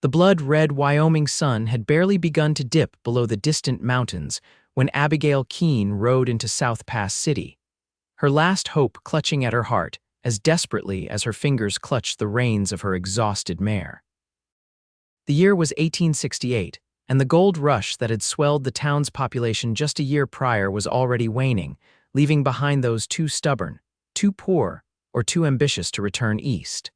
The blood-red Wyoming sun had barely begun to dip below the distant mountains when Abigail Keene rode into South Pass City, her last hope clutching at her heart as desperately as her fingers clutched the reins of her exhausted mare. The year was 1868, and the gold rush that had swelled the town's population just a year prior was already waning, leaving behind those too stubborn, too poor, or too ambitious to return east.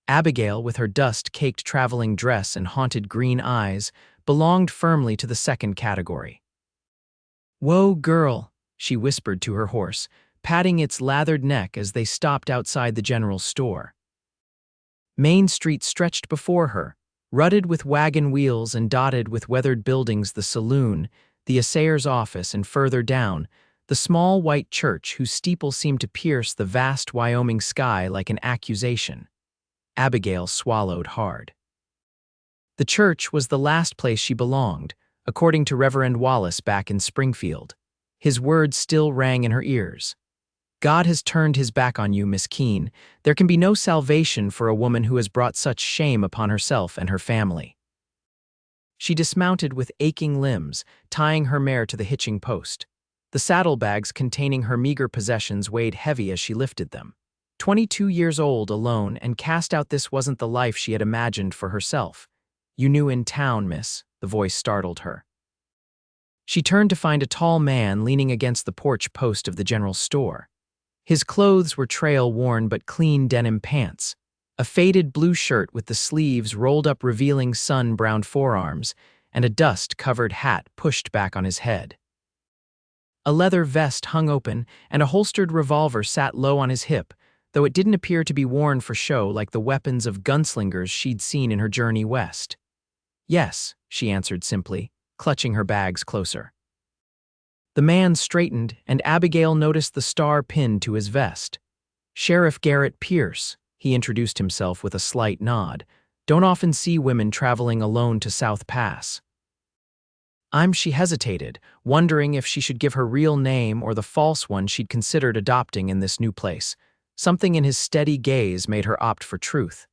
Abigail, with her dust-caked traveling dress and haunted green eyes, belonged firmly to the second category. "Whoa, girl," she whispered to her horse, patting its lathered neck as they stopped outside the general store. Main Street stretched before her, rutted with wagon wheels and dotted with weathered buildings, the saloon, the assayer's office, and further down, the small white church whose steeple seemed to pierce the vast Wyoming sky like an accusation. Abigail swallowed hard. The church was the last place she belonged, according to Reverend Wallace back in Springfield. His words still rang in her ears. "God has turned his back on you, Miss Keene. There can be no salvation for a woman who has brought such shame upon herself and her family." She dismounted with aching limbs, tying her mare to the hitching post. The saddlebags containing her meager possessions weighed heavy as she lifted them. 22 years old, alone, and cast out, this wasn't the life she had imagined for herself. "You knew in town, miss," the voice startled her. She turned to find a tall man leaning against the porch post of the general store. His clothes were trail-worn but clean denim pants, a faded blue shirt with the sleeves rolled up revealing sun-browned forearms, and a dust-covered hat pushed back on his head. A leather vest hung open, and a holstered revolver sat low on his hip, though it didn't appear to be worn for show like the weapons of gunslingers she'd seen in her journey west. "Yes," she answered simply, clutching her bags closer. The man straightened, and Abigail noticed the star pinned to his vest. "Sheriff Garrett Pierce," he introduced himself with a slight nod. "Don't often see women traveling alone to South Pass." She hesitated, wondering if she should give her real name or the false one she'd considered adopting in this new place. Something in his steady gaze made her opt for truth.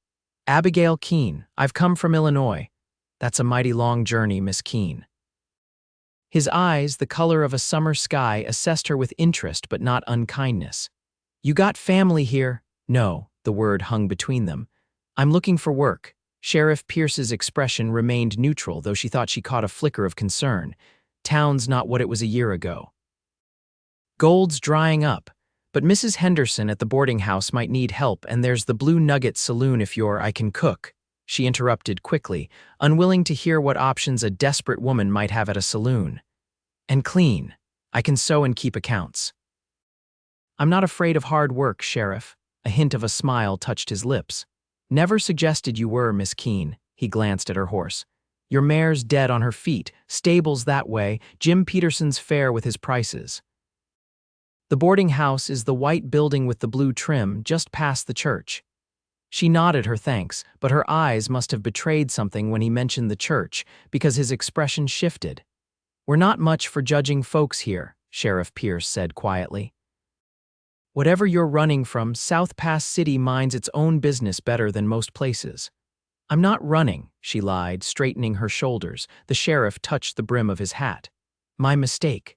"Abigail Keene, I've come from Illinois." "That's a mighty long journey, Miss Keene." His eyes, the color of a summer sky, assessed her with interest but not unkindness. "You got family here?" "No," the word hung between them. "I'm looking for work." Sheriff Pierce's expression remained neutral, though she thought she caught a flicker of concern. "Town's not what it was a year ago. Gold's drying up. But Mrs. Henderson at the boarding house might need help, and there's the Blue Nugget Saloon if I can cook," she interrupted quickly, unwilling to hear what options a desperate woman might have at a saloon. "And clean. I can sew and keep accounts." "I'm not afraid of hard work, Sheriff." A hint of a smile touched his lips. "Never suggested you were, Miss Keene." He glanced at her horse. "Your mare's dead on her feet. Stables that way. Jim Peterson's fair with his prices." "The boarding house is the white building with the blue trim, just past the church." She nodded her thanks, but her eyes must have betrayed something when he mentioned the church, because his expression shifted. "We're not much for judging folks here," Sheriff Pierce said quietly. "Whatever you're running from, South Pass City minds its own business better than most places." "I'm not running," she lied, straightening her shoulders. The sheriff touched the brim of his hat. "My mistake."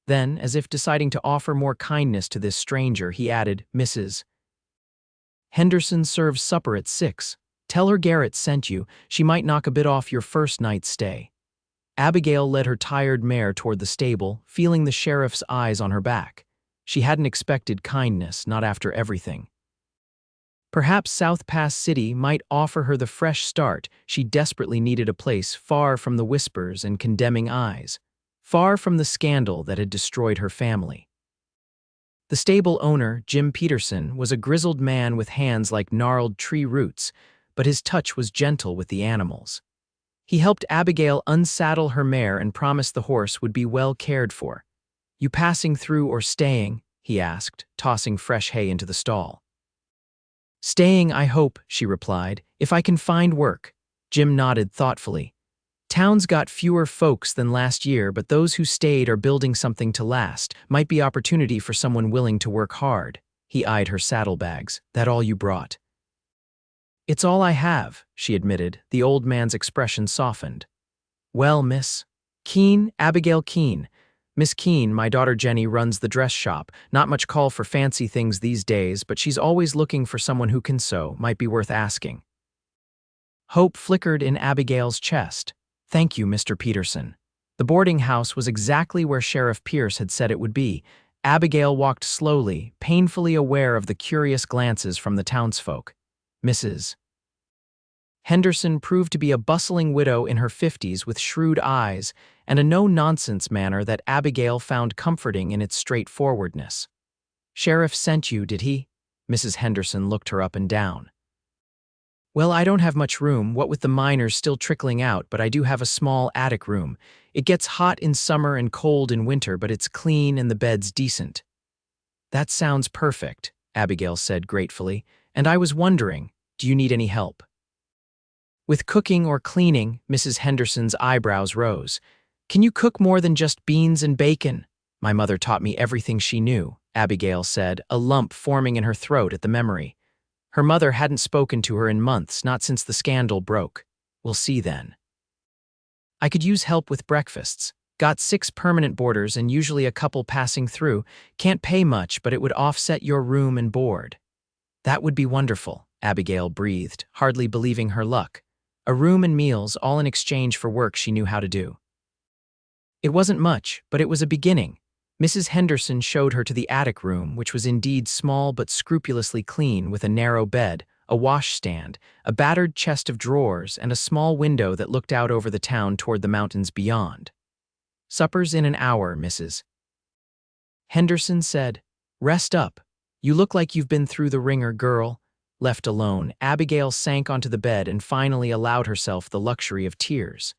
Then, as if deciding to offer more kindness to this stranger, he added, "Mrs. Henderson serves supper at 6. Tell her Garrett sent you. She might knock a bit off your first night's stay." Abigail led her tired mare toward the stable, feeling the sheriff's eyes on her back. She hadn't expected kindness, not after everything. Perhaps South Pass City might offer her the fresh start she desperately needed, a place far from the whispers and condemning eyes, far from the scandal that had destroyed her family. The stable owner, Jim Peterson, was a grizzled man with hands like gnarled tree roots, but his touch was gentle with the animals. He helped Abigail unsaddle her mare and promised the horse would be well cared for. "You passing through or staying?" he asked, tossing fresh hay into the stall. "Staying, I hope," she replied, "if I can find work." Jim nodded thoughtfully. "Town's got fewer folks than last year, but those who stayed are building something to last. Might be opportunity for someone willing to work hard." He eyed her saddlebags. "That all you brought?" It's all I have, she admitted. The old man's expression softened. Well, Miss Keene, Abigail Keene. Miss Keene, my daughter Jenny runs the dress shop. Not much call for fancy things these days, but she's always looking for someone who can sew. Might be worth asking. Hope flickered in Abigail's chest. Thank you, Mr. Peterson. The boarding house was exactly where Sheriff Pierce had said it would be. Abigail walked slowly, painfully aware of the curious glances from the townsfolk. Mrs. Henderson proved to be a bustling widow in her 50s with shrewd eyes and a no-nonsense manner that Abigail found comforting in its straightforwardness. Sheriff sent you, did he? Mrs. Henderson looked her up and down. Well, I don't have much room, what with the miners still trickling out, but I do have a small attic room. It gets hot in summer and cold in winter, but it's clean and the bed's decent. That sounds perfect, Abigail said gratefully, and I was wondering, do you need any help? With cooking or cleaning, Mrs. Henderson's eyebrows rose. Can you cook more than just beans and bacon? My mother taught me everything she knew, Abigail said, a lump forming in her throat at the memory. Her mother hadn't spoken to her in months, not since the scandal broke. We'll see then. I could use help with breakfasts. Got 6 permanent boarders and usually a couple passing through. Can't pay much, but it would offset your room and board. That would be wonderful, Abigail breathed, hardly believing her luck. A room and meals, all in exchange for work she knew how to do. It wasn't much, but it was a beginning. Mrs. Henderson showed her to the attic room, which was indeed small but scrupulously clean, with a narrow bed, a washstand, a battered chest of drawers, and a small window that looked out over the town toward the mountains beyond. Supper's in an hour, Mrs. Henderson said. Rest up. You look like you've been through the ringer, girl. Left alone, Abigail sank onto the bed and finally allowed herself the luxury of tears.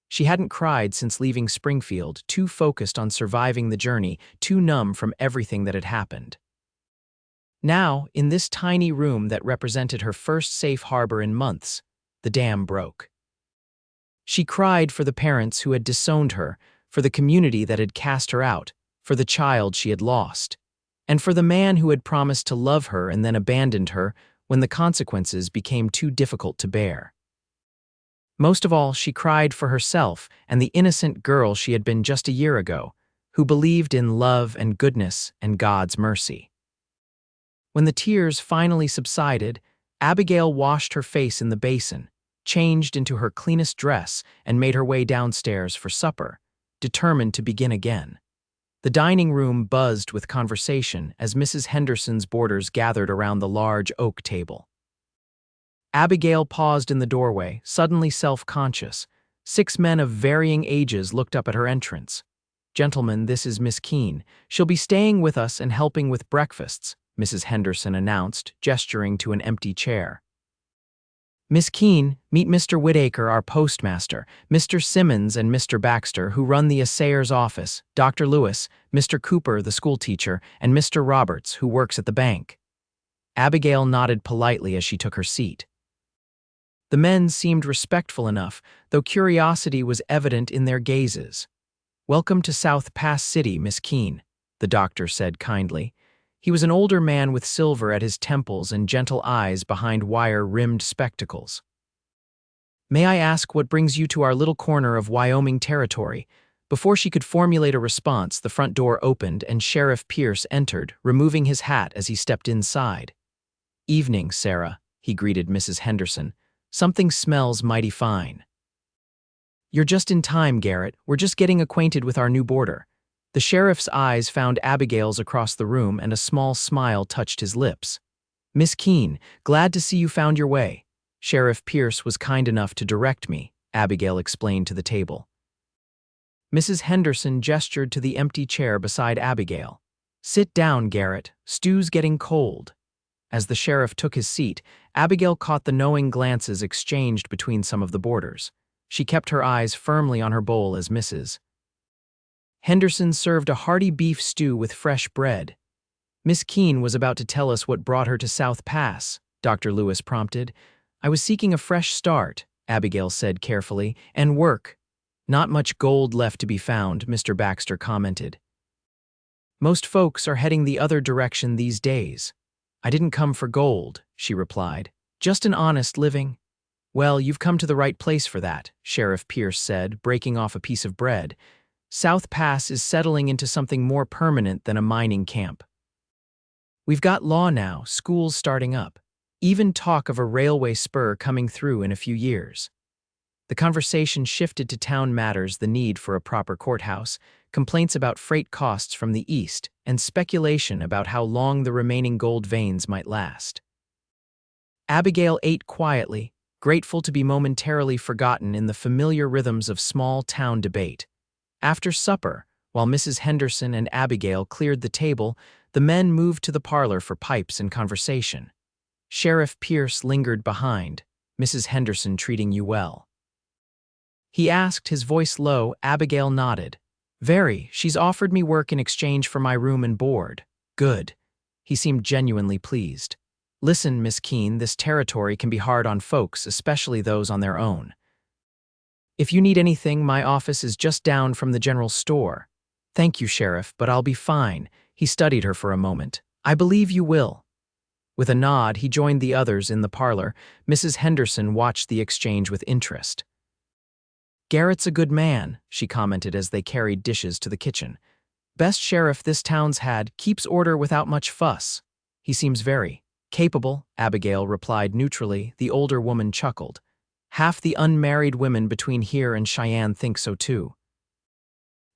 She hadn't cried since leaving Springfield, too focused on surviving the journey, too numb from everything that had happened. Now, in this tiny room that represented her first safe harbor in months, the dam broke. She cried for the parents who had disowned her, for the community that had cast her out, for the child she had lost, and for the man who had promised to love her and then abandoned her when the consequences became too difficult to bear. Most of all, she cried for herself and the innocent girl she had been just a year ago, who believed in love and goodness and God's mercy. When the tears finally subsided, Abigail washed her face in the basin, changed into her cleanest dress, and made her way downstairs for supper, determined to begin again. The dining room buzzed with conversation as Mrs. Henderson's boarders gathered around the large oak table. Abigail paused in the doorway, suddenly self-conscious. 6 men of varying ages looked up at her entrance. Gentlemen, this is Miss Keene. She'll be staying with us and helping with breakfasts, Mrs. Henderson announced, gesturing to an empty chair. Miss Keene, meet Mr. Whitaker, our postmaster, Mr. Simmons and Mr. Baxter, who run the assayer's office, Dr. Lewis, Mr. Cooper, the schoolteacher, and Mr. Roberts, who works at the bank. Abigail nodded politely as she took her seat. The men seemed respectful enough, though curiosity was evident in their gazes. Welcome to South Pass City, Miss Keene, the doctor said kindly. He was an older man with silver at his temples and gentle eyes behind wire-rimmed spectacles. May I ask what brings you to our little corner of Wyoming territory? Before she could formulate a response, the front door opened and Sheriff Pierce entered, removing his hat as he stepped inside. Evening, Sarah, he greeted Mrs. Henderson. Something smells mighty fine. You're just in time, Garrett. We're just getting acquainted with our new boarder. The sheriff's eyes found Abigail's across the room and a small smile touched his lips. Miss Keene, glad to see you found your way. Sheriff Pierce was kind enough to direct me, Abigail explained to the table. Mrs. Henderson gestured to the empty chair beside Abigail. Sit down, Garrett. Stew's getting cold. As the sheriff took his seat, Abigail caught the knowing glances exchanged between some of the boarders. She kept her eyes firmly on her bowl as Mrs. Henderson served a hearty beef stew with fresh bread. Miss Keene was about to tell us what brought her to South Pass, Dr. Lewis prompted. I was seeking a fresh start, Abigail said carefully, and work. Not much gold left to be found, Mr. Baxter commented. Most folks are heading the other direction these days. I didn't come for gold, she replied. Just an honest living. Well, you've come to the right place for that, Sheriff Pierce said, breaking off a piece of bread. South Pass is settling into something more permanent than a mining camp. We've got law now, schools starting up. Even talk of a railway spur coming through in a few years. The conversation shifted to town matters, the need for a proper courthouse, complaints about freight costs from the east, and speculation about how long the remaining gold veins might last. Abigail ate quietly, grateful to be momentarily forgotten in the familiar rhythms of small-town debate. After supper, while Mrs. Henderson and Abigail cleared the table, the men moved to the parlor for pipes and conversation. Sheriff Pierce lingered behind, Mrs. Henderson treating you well. He asked, his voice low. Abigail nodded. Very, she's offered me work in exchange for my room and board. Good. He seemed genuinely pleased. Listen, Miss Keene, this territory can be hard on folks, especially those on their own. If you need anything, my office is just down from the general store. Thank you, Sheriff, but I'll be fine. He studied her for a moment. I believe you will. With a nod, he joined the others in the parlor. Mrs. Henderson watched the exchange with interest. Garrett's a good man, she commented as they carried dishes to the kitchen. Best sheriff this town's had, keeps order without much fuss. He seems very capable, Abigail replied neutrally. The older woman chuckled. Half the unmarried women between here and Cheyenne think so too.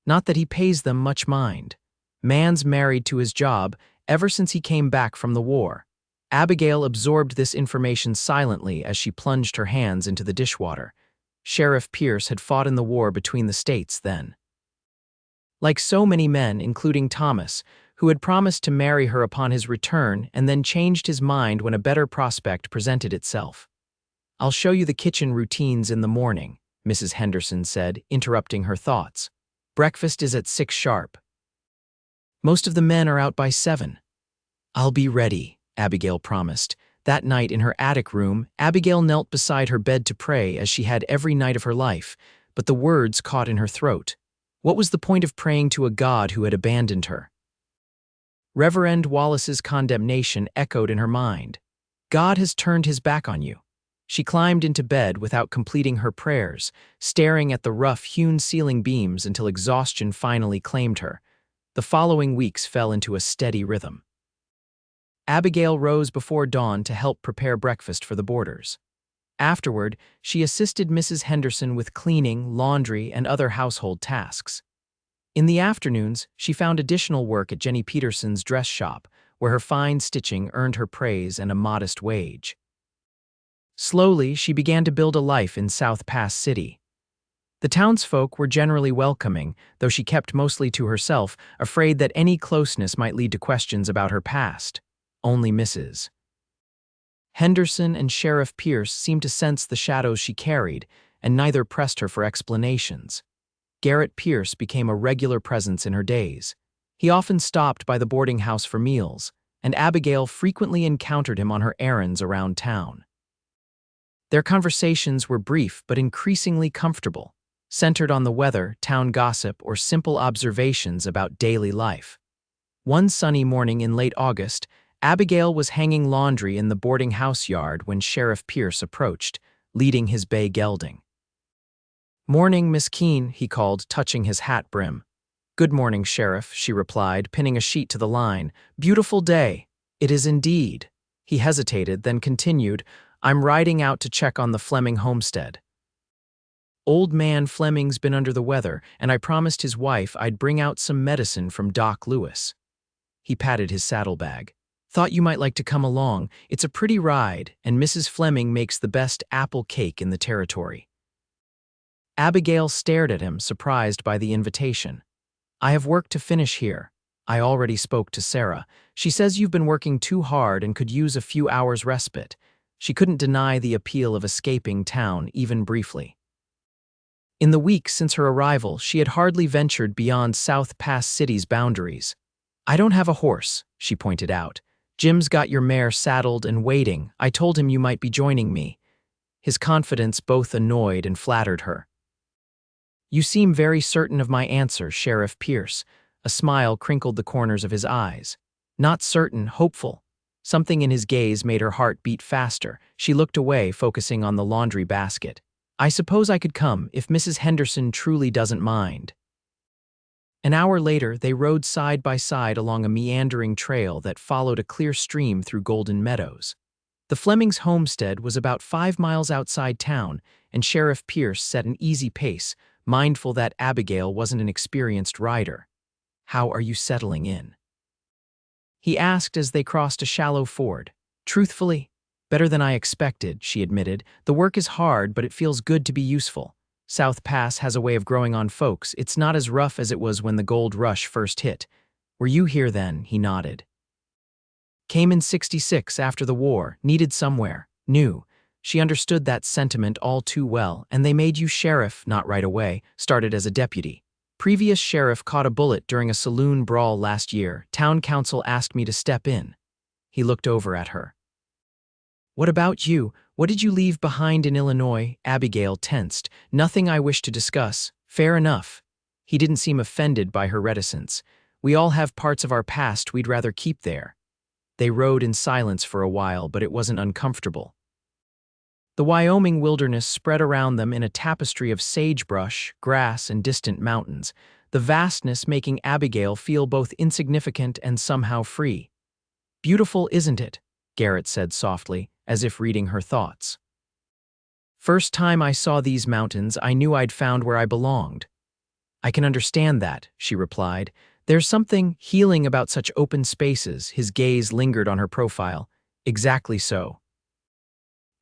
Not that he pays them much mind. Man's married to his job ever since he came back from the war. Abigail absorbed this information silently as she plunged her hands into the dishwater. Sheriff Pierce had fought in the war between the states then. Like so many men, including Thomas, who had promised to marry her upon his return and then changed his mind when a better prospect presented itself. I'll show you the kitchen routines in the morning, Mrs. Henderson said, interrupting her thoughts. Breakfast is at 6 sharp. Most of the men are out by 7. I'll be ready, Abigail promised. That night in her attic room, Abigail knelt beside her bed to pray as she had every night of her life, but the words caught in her throat. What was the point of praying to a God who had abandoned her? Reverend Wallace's condemnation echoed in her mind. God has turned his back on you. She climbed into bed without completing her prayers, staring at the rough-hewn ceiling beams until exhaustion finally claimed her. The following weeks fell into a steady rhythm. Abigail rose before dawn to help prepare breakfast for the boarders. Afterward, she assisted Mrs. Henderson with cleaning, laundry, and other household tasks. In the afternoons, she found additional work at Jenny Peterson's dress shop, where her fine stitching earned her praise and a modest wage. Slowly, she began to build a life in South Pass City. The townsfolk were generally welcoming, though she kept mostly to herself, afraid that any closeness might lead to questions about her past. Only Mrs. Henderson and Sheriff Pierce seemed to sense the shadows she carried, and neither pressed her for explanations. Garrett Pierce became a regular presence in her days. He often stopped by the boarding house for meals, and Abigail frequently encountered him on her errands around town. Their conversations were brief but increasingly comfortable, centered on the weather, town gossip, or simple observations about daily life. One sunny morning in late August, Abigail was hanging laundry in the boarding house yard when Sheriff Pierce approached, leading his bay gelding. Morning, Miss Keene, he called, touching his hat brim. Good morning, Sheriff, she replied, pinning a sheet to the line. Beautiful day. It is indeed. He hesitated, then continued, I'm riding out to check on the Fleming homestead. Old man Fleming's been under the weather, and I promised his wife I'd bring out some medicine from Doc Lewis. He patted his saddlebag. Thought you might like to come along. It's a pretty ride, and Mrs. Fleming makes the best apple cake in the territory. Abigail stared at him, surprised by the invitation. I have work to finish here. I already spoke to Sarah. She says you've been working too hard and could use a few hours' respite. She couldn't deny the appeal of escaping town, even briefly. In the weeks since her arrival, she had hardly ventured beyond South Pass City's boundaries. I don't have a horse, she pointed out. Jim's got your mare saddled and waiting. I told him you might be joining me. His confidence both annoyed and flattered her. You seem very certain of my answer, Sheriff Pierce. A smile crinkled the corners of his eyes. Not certain, hopeful. Something in his gaze made her heart beat faster. She looked away, focusing on the laundry basket. "I suppose I could come, if Mrs. Henderson truly doesn't mind." An hour later, they rode side by side along a meandering trail that followed a clear stream through golden meadows. The Flemings' homestead was about 5 miles outside town, and Sheriff Pierce set an easy pace, mindful that Abigail wasn't an experienced rider. "How are you settling in?" he asked as they crossed a shallow ford. "Truthfully, better than I expected," she admitted. "The work is hard, but it feels good to be useful. South Pass has a way of growing on folks. It's not as rough as it was when the gold rush first hit." "Were you here then?" he nodded. "Came in '66 after the war, needed somewhere, new." She understood that sentiment all too well. "And they made you sheriff, not right away, started as a deputy." "Previous sheriff caught a bullet during a saloon brawl last year. Town council asked me to step in." He looked over at her. "What about you? What did you leave behind in Illinois?" Abigail tensed. "Nothing I wish to discuss." "Fair enough." He didn't seem offended by her reticence. "We all have parts of our past we'd rather keep there." They rode in silence for a while, but it wasn't uncomfortable. The Wyoming wilderness spread around them in a tapestry of sagebrush, grass, and distant mountains, the vastness making Abigail feel both insignificant and somehow free. "Beautiful, isn't it?" Garrett said softly, as if reading her thoughts. "First time I saw these mountains, I knew I'd found where I belonged." "I can understand that," she replied. "There's something healing about such open spaces." His gaze lingered on her profile. "Exactly so."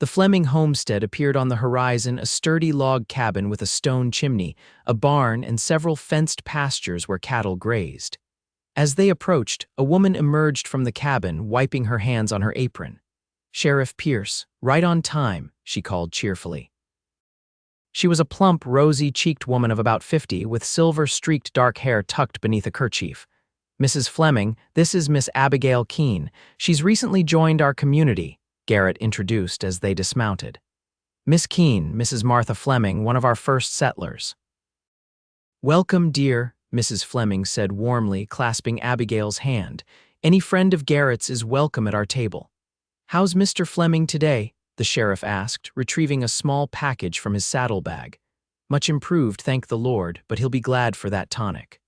The Fleming homestead appeared on the horizon, a sturdy log cabin with a stone chimney, a barn, and several fenced pastures where cattle grazed. As they approached, a woman emerged from the cabin, wiping her hands on her apron. "Sheriff Pierce, right on time," she called cheerfully. She was a plump, rosy-cheeked woman of about 50, with silver-streaked dark hair tucked beneath a kerchief. "Mrs. Fleming, this is Miss Abigail Keene. She's recently joined our community," Garrett introduced as they dismounted. "Miss Keene, Mrs. Martha Fleming, one of our first settlers." "Welcome, dear," Mrs. Fleming said warmly, clasping Abigail's hand. "Any friend of Garrett's is welcome at our table." "How's Mr. Fleming today?" the sheriff asked, retrieving a small package from his saddlebag. "Much improved, thank the Lord, but he'll be glad for that tonic."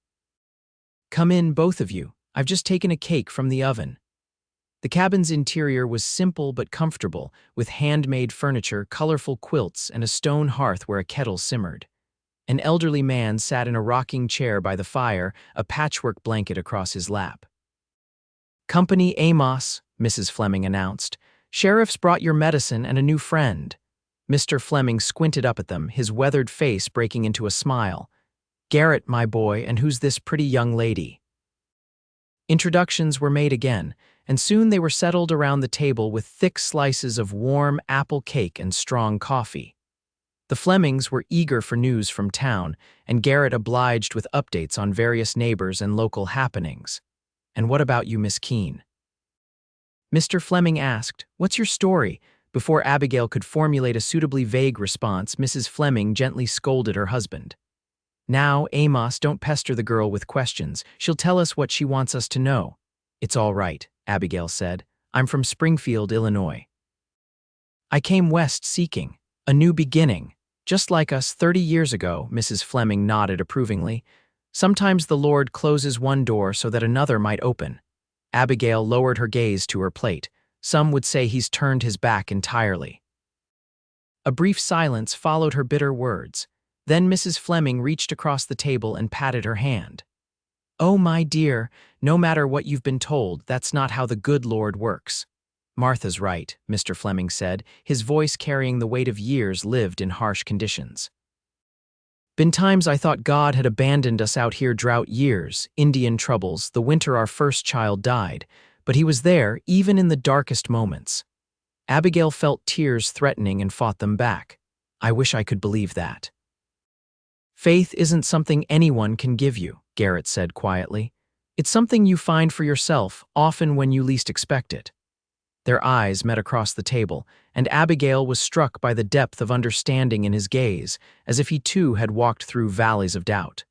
"Come in, both of you. I've just taken a cake from the oven." The cabin's interior was simple but comfortable, with handmade furniture, colorful quilts, and a stone hearth where a kettle simmered. An elderly man sat in a rocking chair by the fire, a patchwork blanket across his lap. "Company Amos," Mrs. Fleming announced. "Sheriff's brought your medicine and a new friend." Mr. Fleming squinted up at them, his weathered face breaking into a smile. "Garrett, my boy, and who's this pretty young lady?" Introductions were made again, and soon they were settled around the table with thick slices of warm apple cake and strong coffee. The Flemings were eager for news from town, and Garrett obliged with updates on various neighbors and local happenings. "And what about you, Miss Keene?" Mr. Fleming asked. "What's your story?" Before Abigail could formulate a suitably vague response, Mrs. Fleming gently scolded her husband. "Now, Amos, don't pester the girl with questions. She'll tell us what she wants us to know." "It's all right," Abigail said. "I'm from Springfield, Illinois. I came west seeking a new beginning, just like us 30 years ago," Mrs. Fleming nodded approvingly. "Sometimes the Lord closes one door so that another might open." Abigail lowered her gaze to her plate. "Some would say he's turned his back entirely." A brief silence followed her bitter words. Then Mrs. Fleming reached across the table and patted her hand. "Oh, my dear, no matter what you've been told, that's not how the good Lord works." "Martha's right," Mr. Fleming said, his voice carrying the weight of years lived in harsh conditions. "Been times I thought God had abandoned us out here, drought years, Indian troubles, the winter our first child died, but he was there even in the darkest moments." Abigail felt tears threatening and fought them back. "I wish I could believe that." "Faith isn't something anyone can give you," Garrett said quietly. "It's something you find for yourself, often when you least expect it." Their eyes met across the table, and Abigail was struck by the depth of understanding in his gaze, as if he too had walked through valleys of doubt.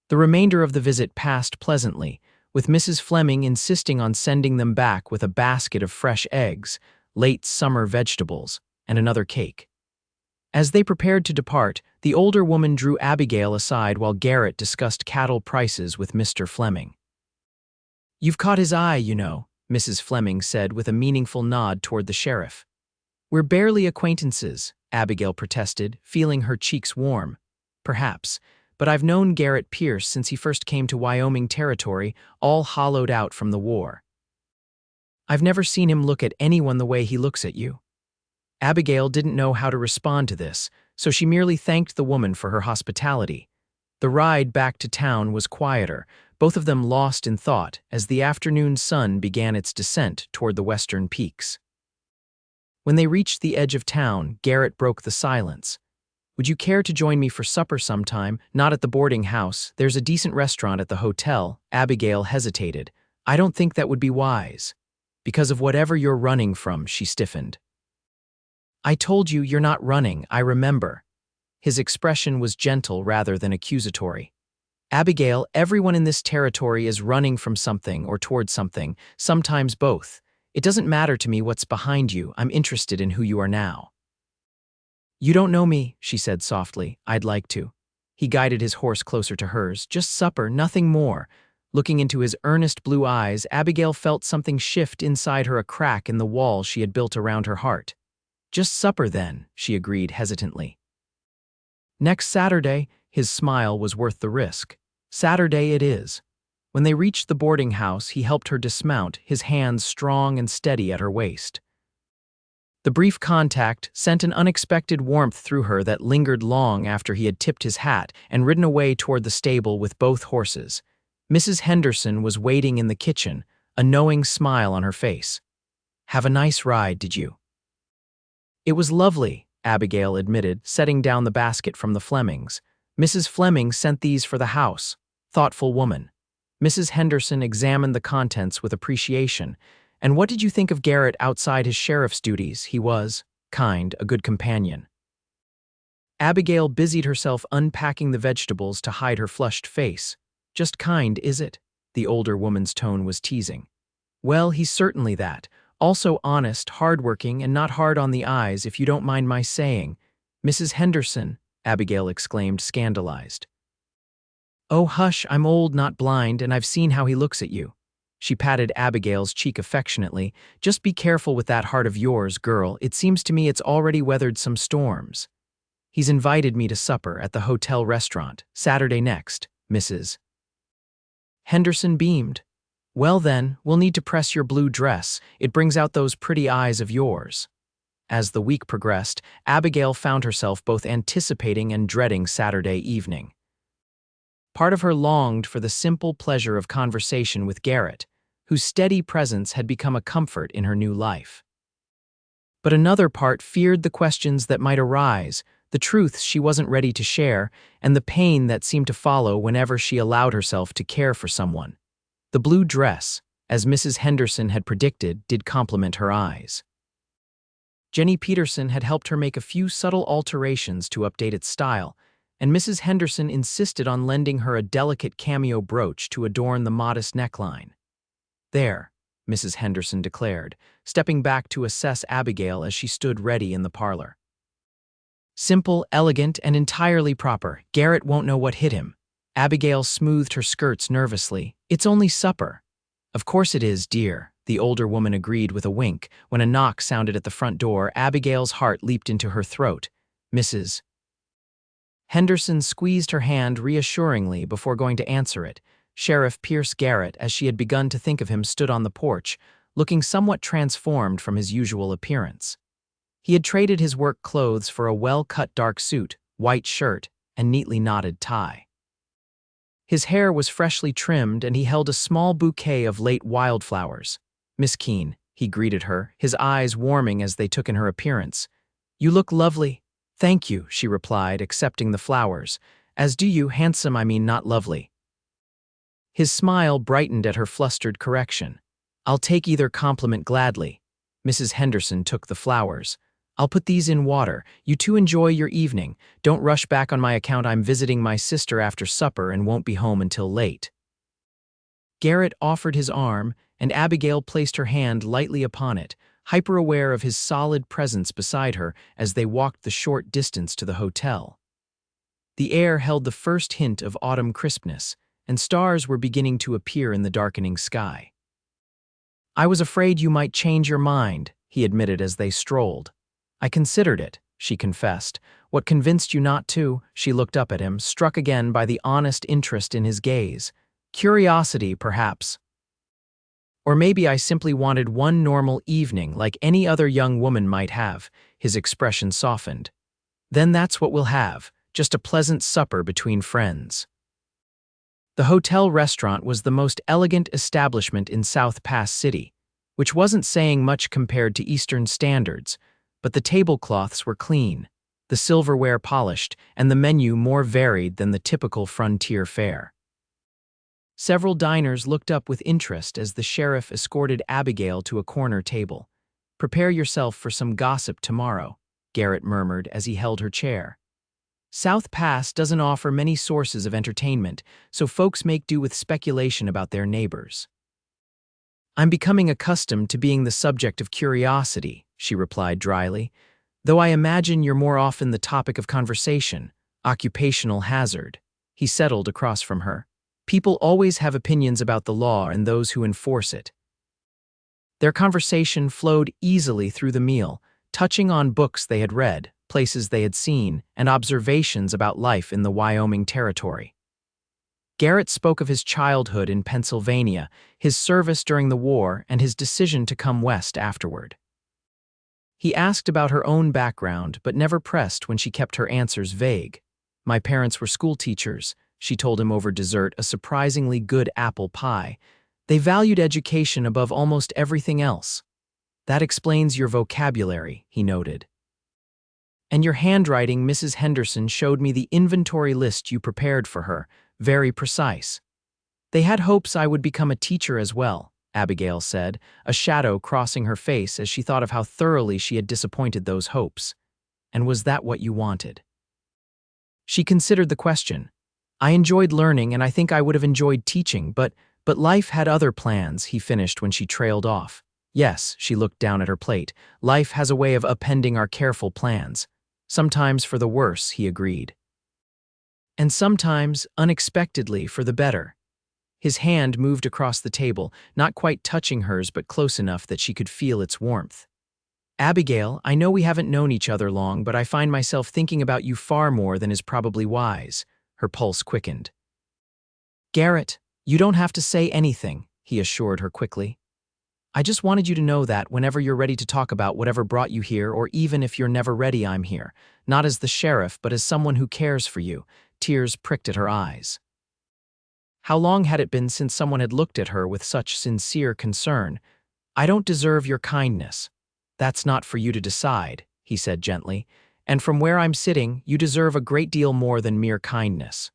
The remainder of the visit passed pleasantly, with Mrs. Fleming insisting on sending them back with a basket of fresh eggs, late summer vegetables, and another cake. As they prepared to depart, the older woman drew Abigail aside while Garrett discussed cattle prices with Mr. Fleming. "You've caught his eye, you know," Mrs. Fleming said with a meaningful nod toward the sheriff. "We're barely acquaintances," Abigail protested, feeling her cheeks warm. "Perhaps, but I've known Garrett Pierce since he first came to Wyoming territory, all hollowed out from the war. I've never seen him look at anyone the way he looks at you." Abigail didn't know how to respond to this, so she merely thanked the woman for her hospitality. The ride back to town was quieter, both of them lost in thought as the afternoon sun began its descent toward the western peaks. When they reached the edge of town, Garrett broke the silence. "Would you care to join me for supper sometime? Not at the boarding house. There's a decent restaurant at the hotel." Abigail hesitated. "I don't think that would be wise." "Because of whatever you're running from," she stiffened. "I told you you're not running, I remember." His expression was gentle rather than accusatory. "Abigail, everyone in this territory is running from something or toward something, sometimes both. It doesn't matter to me what's behind you, I'm interested in who you are now." "You don't know me," she said softly. "I'd like to." He guided his horse closer to hers. "Just supper, nothing more." Looking into his earnest blue eyes, Abigail felt something shift inside her, a crack in the wall she had built around her heart. "Just supper then," she agreed hesitantly. "Next Saturday." His smile was worth the risk. "Saturday it is." When they reached the boarding house, he helped her dismount, his hands strong and steady at her waist. The brief contact sent an unexpected warmth through her that lingered long after he had tipped his hat and ridden away toward the stable with both horses. Mrs. Henderson was waiting in the kitchen, a knowing smile on her face. "Have a nice ride, did you?" "It was lovely," Abigail admitted, setting down the basket from the Flemings. "Mrs. Fleming sent these for the house." Thoughtful woman. Mrs. Henderson examined the contents with appreciation. "And what did you think of Garrett outside his sheriff's duties? He was kind, a good companion." Abigail busied herself unpacking the vegetables to hide her flushed face. "Just kind, is it?" The older woman's tone was teasing. "Well, he's certainly that. Also honest, hardworking, and not hard on the eyes, if you don't mind my saying." "Mrs. Henderson," Abigail exclaimed, scandalized. "Oh, hush, I'm old, not blind, and I've seen how he looks at you." She patted Abigail's cheek affectionately. "Just be careful with that heart of yours, girl. It seems to me it's already weathered some storms." "He's invited me to supper at the hotel restaurant, Saturday next, Mrs. Henderson beamed. "Well then, we'll need to press your blue dress. It brings out those pretty eyes of yours." As the week progressed, Abigail found herself both anticipating and dreading Saturday evening. Part of her longed for the simple pleasure of conversation with Garrett, whose steady presence had become a comfort in her new life. But another part feared the questions that might arise, the truths she wasn't ready to share, and the pain that seemed to follow whenever she allowed herself to care for someone. The blue dress, as Mrs. Henderson had predicted, did complement her eyes. Jenny Peterson had helped her make a few subtle alterations to update its style, and Mrs. Henderson insisted on lending her a delicate cameo brooch to adorn the modest neckline. "There," Mrs. Henderson declared, stepping back to assess Abigail as she stood ready in the parlor. "Simple, elegant, and entirely proper. Garrett won't know what hit him." Abigail smoothed her skirts nervously. "It's only supper." "Of course it is, dear," the older woman agreed with a wink. When a knock sounded at the front door, Abigail's heart leaped into her throat. Mrs. Henderson squeezed her hand reassuringly before going to answer it. Sheriff Pierce Garrett, as she had begun to think of him, stood on the porch, looking somewhat transformed from his usual appearance. He had traded his work clothes for a well-cut dark suit, white shirt, and neatly knotted tie. His hair was freshly trimmed, and he held a small bouquet of late wildflowers. "Miss Keene," he greeted her, his eyes warming as they took in her appearance. "You look lovely." "Thank you," she replied, accepting the flowers. "As do you, handsome, I mean, not lovely." His smile brightened at her flustered correction. "I'll take either compliment gladly." Mrs. Henderson took the flowers. "I'll put these in water. You two enjoy your evening. Don't rush back on my account. I'm visiting my sister after supper and won't be home until late." Garrett offered his arm, and Abigail placed her hand lightly upon it, hyper-aware of his solid presence beside her as they walked the short distance to the hotel. The air held the first hint of autumn crispness, and stars were beginning to appear in the darkening sky. "I was afraid you might change your mind," he admitted as they strolled. "I considered it," she confessed. "What convinced you not to?" She looked up at him, struck again by the honest interest in his gaze. "Curiosity, perhaps. Or maybe I simply wanted one normal evening like any other young woman might have." His expression softened. "Then that's what we'll have, just a pleasant supper between friends." The hotel restaurant was the most elegant establishment in South Pass City, which wasn't saying much compared to Eastern standards, but the tablecloths were clean, the silverware polished, and the menu more varied than the typical frontier fare. Several diners looked up with interest as the sheriff escorted Abigail to a corner table. "Prepare yourself for some gossip tomorrow," Garrett murmured as he held her chair. "South Pass doesn't offer many sources of entertainment, so folks make do with speculation about their neighbors." "I'm becoming accustomed to being the subject of curiosity," she replied dryly, "though I imagine you're more often the topic of conversation, occupational hazard." He settled across from her. "People always have opinions about the law and those who enforce it." Their conversation flowed easily through the meal, touching on books they had read, places they had seen, and observations about life in the Wyoming Territory. Garrett spoke of his childhood in Pennsylvania, his service during the war, and his decision to come west afterward. He asked about her own background, but never pressed when she kept her answers vague. "My parents were school teachers," she told him over dessert, a surprisingly good apple pie. "They valued education above almost everything else." "That explains your vocabulary," he noted. "And your handwriting, Mrs. Henderson showed me the inventory list you prepared for her, very precise." "They had hopes I would become a teacher as well," Abigail said, a shadow crossing her face as she thought of how thoroughly she had disappointed those hopes. "And was that what you wanted?" She considered the question. "I enjoyed learning, and I think I would have enjoyed teaching, but life had other plans," he finished when she trailed off. "Yes," she looked down at her plate, "life has a way of upending our careful plans. Sometimes for the worse," he agreed. "And sometimes, unexpectedly, for the better." His hand moved across the table, not quite touching hers but close enough that she could feel its warmth. "Abigail, I know we haven't known each other long, but I find myself thinking about you far more than is probably wise." Her pulse quickened. "Garrett, you don't have to say anything," he assured her quickly. "I just wanted you to know that whenever you're ready to talk about whatever brought you here, or even if you're never ready, I'm here. Not as the sheriff, but as someone who cares for you." Tears pricked at her eyes. How long had it been since someone had looked at her with such sincere concern? "I don't deserve your kindness. That's not for you to decide," he said gently. "And from where I'm sitting, you deserve a great deal more than mere kindness."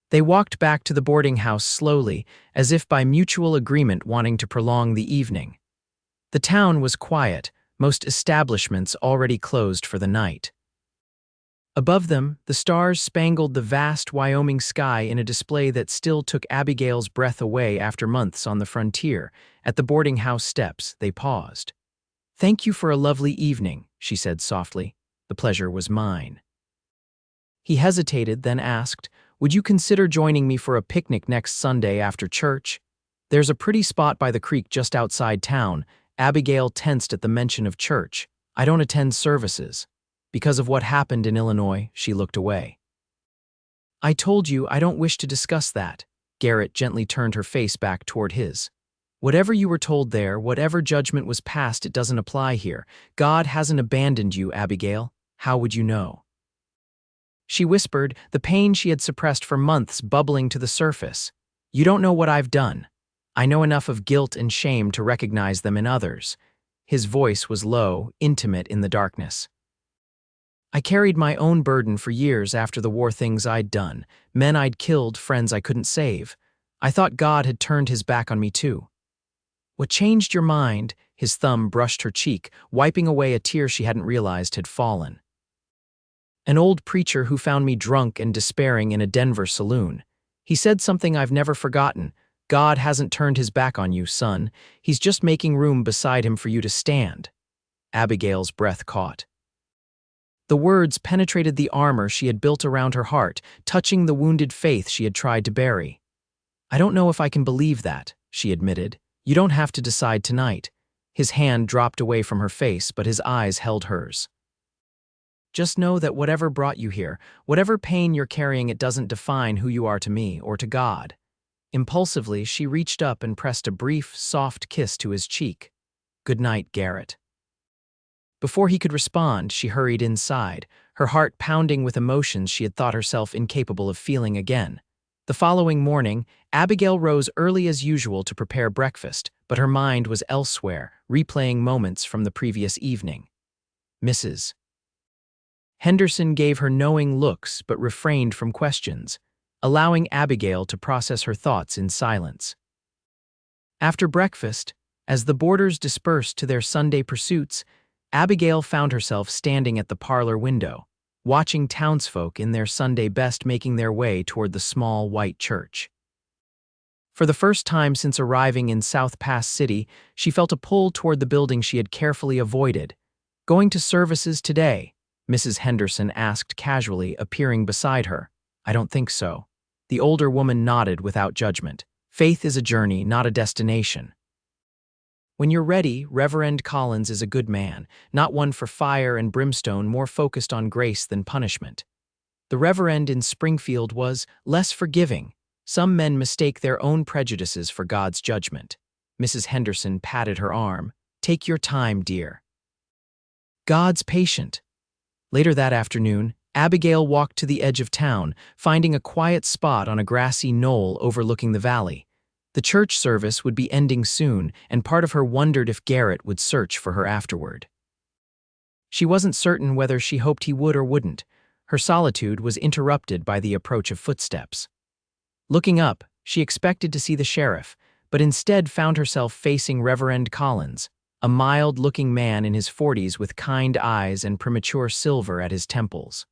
They walked back to the boarding house slowly, as if by mutual agreement wanting to prolong the evening. The town was quiet, most establishments already closed for the night. Above them, the stars spangled the vast Wyoming sky in a display that still took Abigail's breath away after months on the frontier. At the boarding house steps, they paused. "Thank you for a lovely evening," she said softly. "The pleasure was mine." He hesitated, then asked, "Would you consider joining me for a picnic next Sunday after church? There's a pretty spot by the creek just outside town." Abigail tensed at the mention of church. "I don't attend services." Because of what happened in Illinois, she looked away. "I told you I don't wish to discuss that." Garrett gently turned her face back toward his. "Whatever you were told there, whatever judgment was passed, it doesn't apply here. God hasn't abandoned you, Abigail. How would you know?" She whispered, the pain she had suppressed for months bubbling to the surface. "You don't know what I've done. I know enough of guilt and shame to recognize them in others." His voice was low, intimate in the darkness. "I carried my own burden for years after the war, things I'd done, men I'd killed, friends I couldn't save. I thought God had turned his back on me too." "What changed your mind?" His thumb brushed her cheek, wiping away a tear she hadn't realized had fallen. "An old preacher who found me drunk and despairing in a Denver saloon. He said something I've never forgotten. God hasn't turned his back on you, son. He's just making room beside him for you to stand." Abigail's breath caught. The words penetrated the armor she had built around her heart, touching the wounded faith she had tried to bury. "I don't know if I can believe that," she admitted. "You don't have to decide tonight." His hand dropped away from her face, but his eyes held hers. "Just know that whatever brought you here, whatever pain you're carrying, it doesn't define who you are to me or to God." Impulsively, she reached up and pressed a brief, soft kiss to his cheek. "Good night, Garrett." Before he could respond, she hurried inside, her heart pounding with emotions she had thought herself incapable of feeling again. The following morning, Abigail rose early as usual to prepare breakfast, but her mind was elsewhere, replaying moments from the previous evening. Mrs. Henderson gave her knowing looks but refrained from questions, allowing Abigail to process her thoughts in silence. After breakfast, as the boarders dispersed to their Sunday pursuits, Abigail found herself standing at the parlor window, watching townsfolk in their Sunday best making their way toward the small white church. For the first time since arriving in South Pass City, she felt a pull toward the building she had carefully avoided. "Going to services today?" Mrs. Henderson asked casually, appearing beside her. "I don't think so." The older woman nodded without judgment. "Faith is a journey, not a destination. When you're ready, Reverend Collins is a good man, not one for fire and brimstone, more focused on grace than punishment." The Reverend in Springfield was less forgiving. "Some men mistake their own prejudices for God's judgment." Mrs. Henderson patted her arm. "Take your time, dear. God's patient." Later that afternoon, Abigail walked to the edge of town, finding a quiet spot on a grassy knoll overlooking the valley. The church service would be ending soon, and part of her wondered if Garrett would search for her afterward. She wasn't certain whether she hoped he would or wouldn't. Her solitude was interrupted by the approach of footsteps. Looking up, she expected to see the sheriff, but instead found herself facing Reverend Collins, a mild-looking man in his 40s with kind eyes and premature silver at his temples.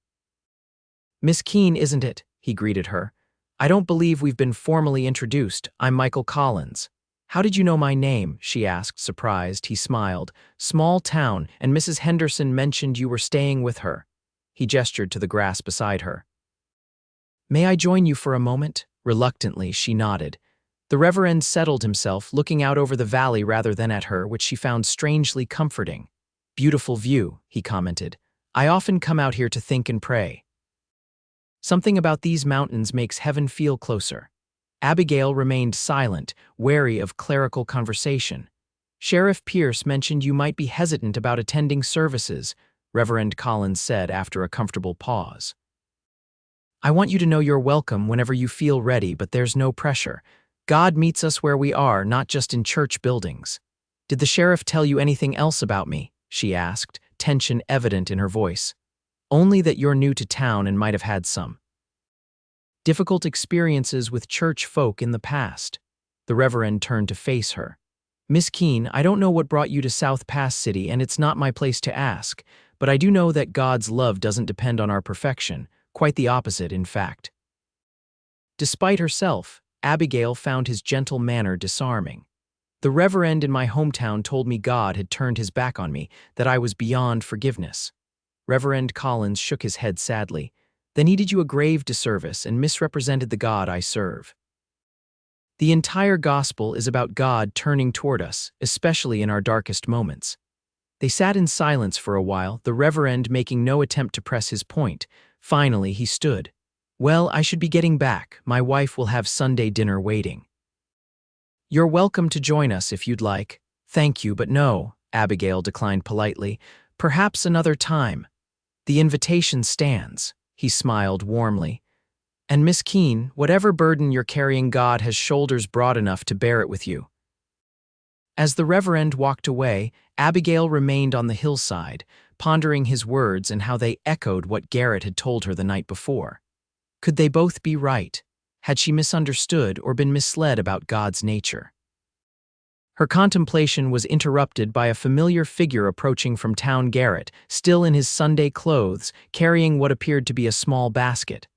"Miss Keene, isn't it?" he greeted her. "I don't believe we've been formally introduced. I'm Michael Collins." "How did you know my name?" she asked, surprised. He smiled. "Small town, and Mrs. Henderson mentioned you were staying with her." He gestured to the grass beside her. "May I join you for a moment?" Reluctantly, she nodded. The Reverend settled himself, looking out over the valley rather than at her, which she found strangely comforting. "Beautiful view," he commented. "I often come out here to think and pray. Something about these mountains makes heaven feel closer." Abigail remained silent, wary of clerical conversation. "Sheriff Pierce mentioned you might be hesitant about attending services," Reverend Collins said after a comfortable pause. "I want you to know you're welcome whenever you feel ready, but there's no pressure. God meets us where we are, not just in church buildings." "Did the sheriff tell you anything else about me?" she asked, tension evident in her voice. "Only that you're new to town and might have had some difficult experiences with church folk in the past." The Reverend turned to face her. "Miss Keene, I don't know what brought you to South Pass City, and it's not my place to ask, but I do know that God's love doesn't depend on our perfection, quite the opposite, in fact." Despite herself, Abigail found his gentle manner disarming. "The Reverend in my hometown told me God had turned his back on me, that I was beyond forgiveness." Reverend Collins shook his head sadly. "Then he did you a grave disservice and misrepresented the God I serve. The entire gospel is about God turning toward us, especially in our darkest moments." They sat in silence for a while, the Reverend making no attempt to press his point. Finally, he stood. "Well, I should be getting back. My wife will have Sunday dinner waiting." "You're welcome to join us if you'd like." "Thank you, but no," Abigail declined politely. "Perhaps another time." "The invitation stands." He smiled warmly. "And Miss Keene, whatever burden you're carrying, God has shoulders broad enough to bear it with you." As the Reverend walked away, Abigail remained on the hillside, pondering his words and how they echoed what Garrett had told her the night before. Could they both be right? Had she misunderstood or been misled about God's nature? Her contemplation was interrupted by a familiar figure approaching from town. Garrett, still in his Sunday clothes, carrying what appeared to be a small basket.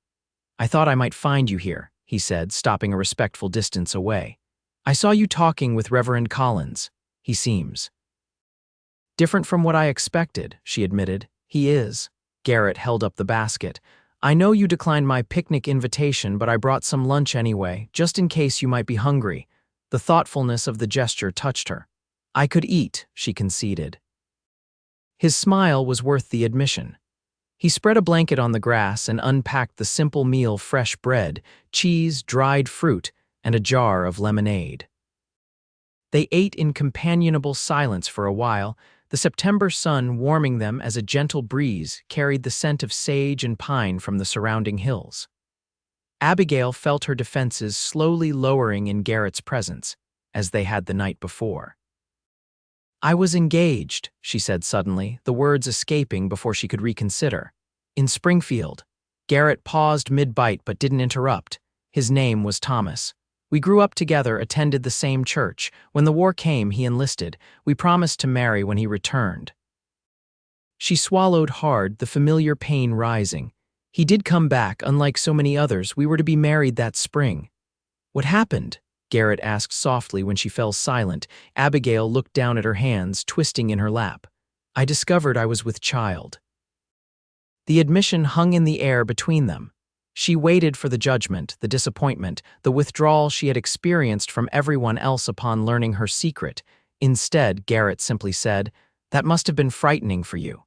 "I thought I might find you here," he said, stopping a respectful distance away. I saw you talking with Reverend Collins. He seems different from what I expected, she admitted. He is. Garrett held up the basket. I know you declined my picnic invitation, but I brought some lunch anyway, just in case you might be hungry. The thoughtfulness of the gesture touched her. I could eat, she conceded. His smile was worth the admission. He spread a blanket on the grass and unpacked the simple meal: fresh bread, cheese, dried fruit, and a jar of lemonade. They ate in companionable silence for a while, the September sun warming them as a gentle breeze carried the scent of sage and pine from the surrounding hills. Abigail felt her defenses slowly lowering in Garrett's presence, as they had the night before. I was engaged, she said suddenly, the words escaping before she could reconsider. In Springfield. Garrett paused mid-bite but didn't interrupt. His name was Thomas. We grew up together, attended the same church. When the war came, he enlisted. We promised to marry when he returned. She swallowed hard, the familiar pain rising. He did come back, unlike so many others. We were to be married that spring. What happened? Garrett asked softly when she fell silent. Abigail looked down at her hands, twisting in her lap. I discovered I was with child. The admission hung in the air between them. She waited for the judgment, the disappointment, the withdrawal she had experienced from everyone else upon learning her secret. Instead, Garrett simply said, "That must have been frightening for you."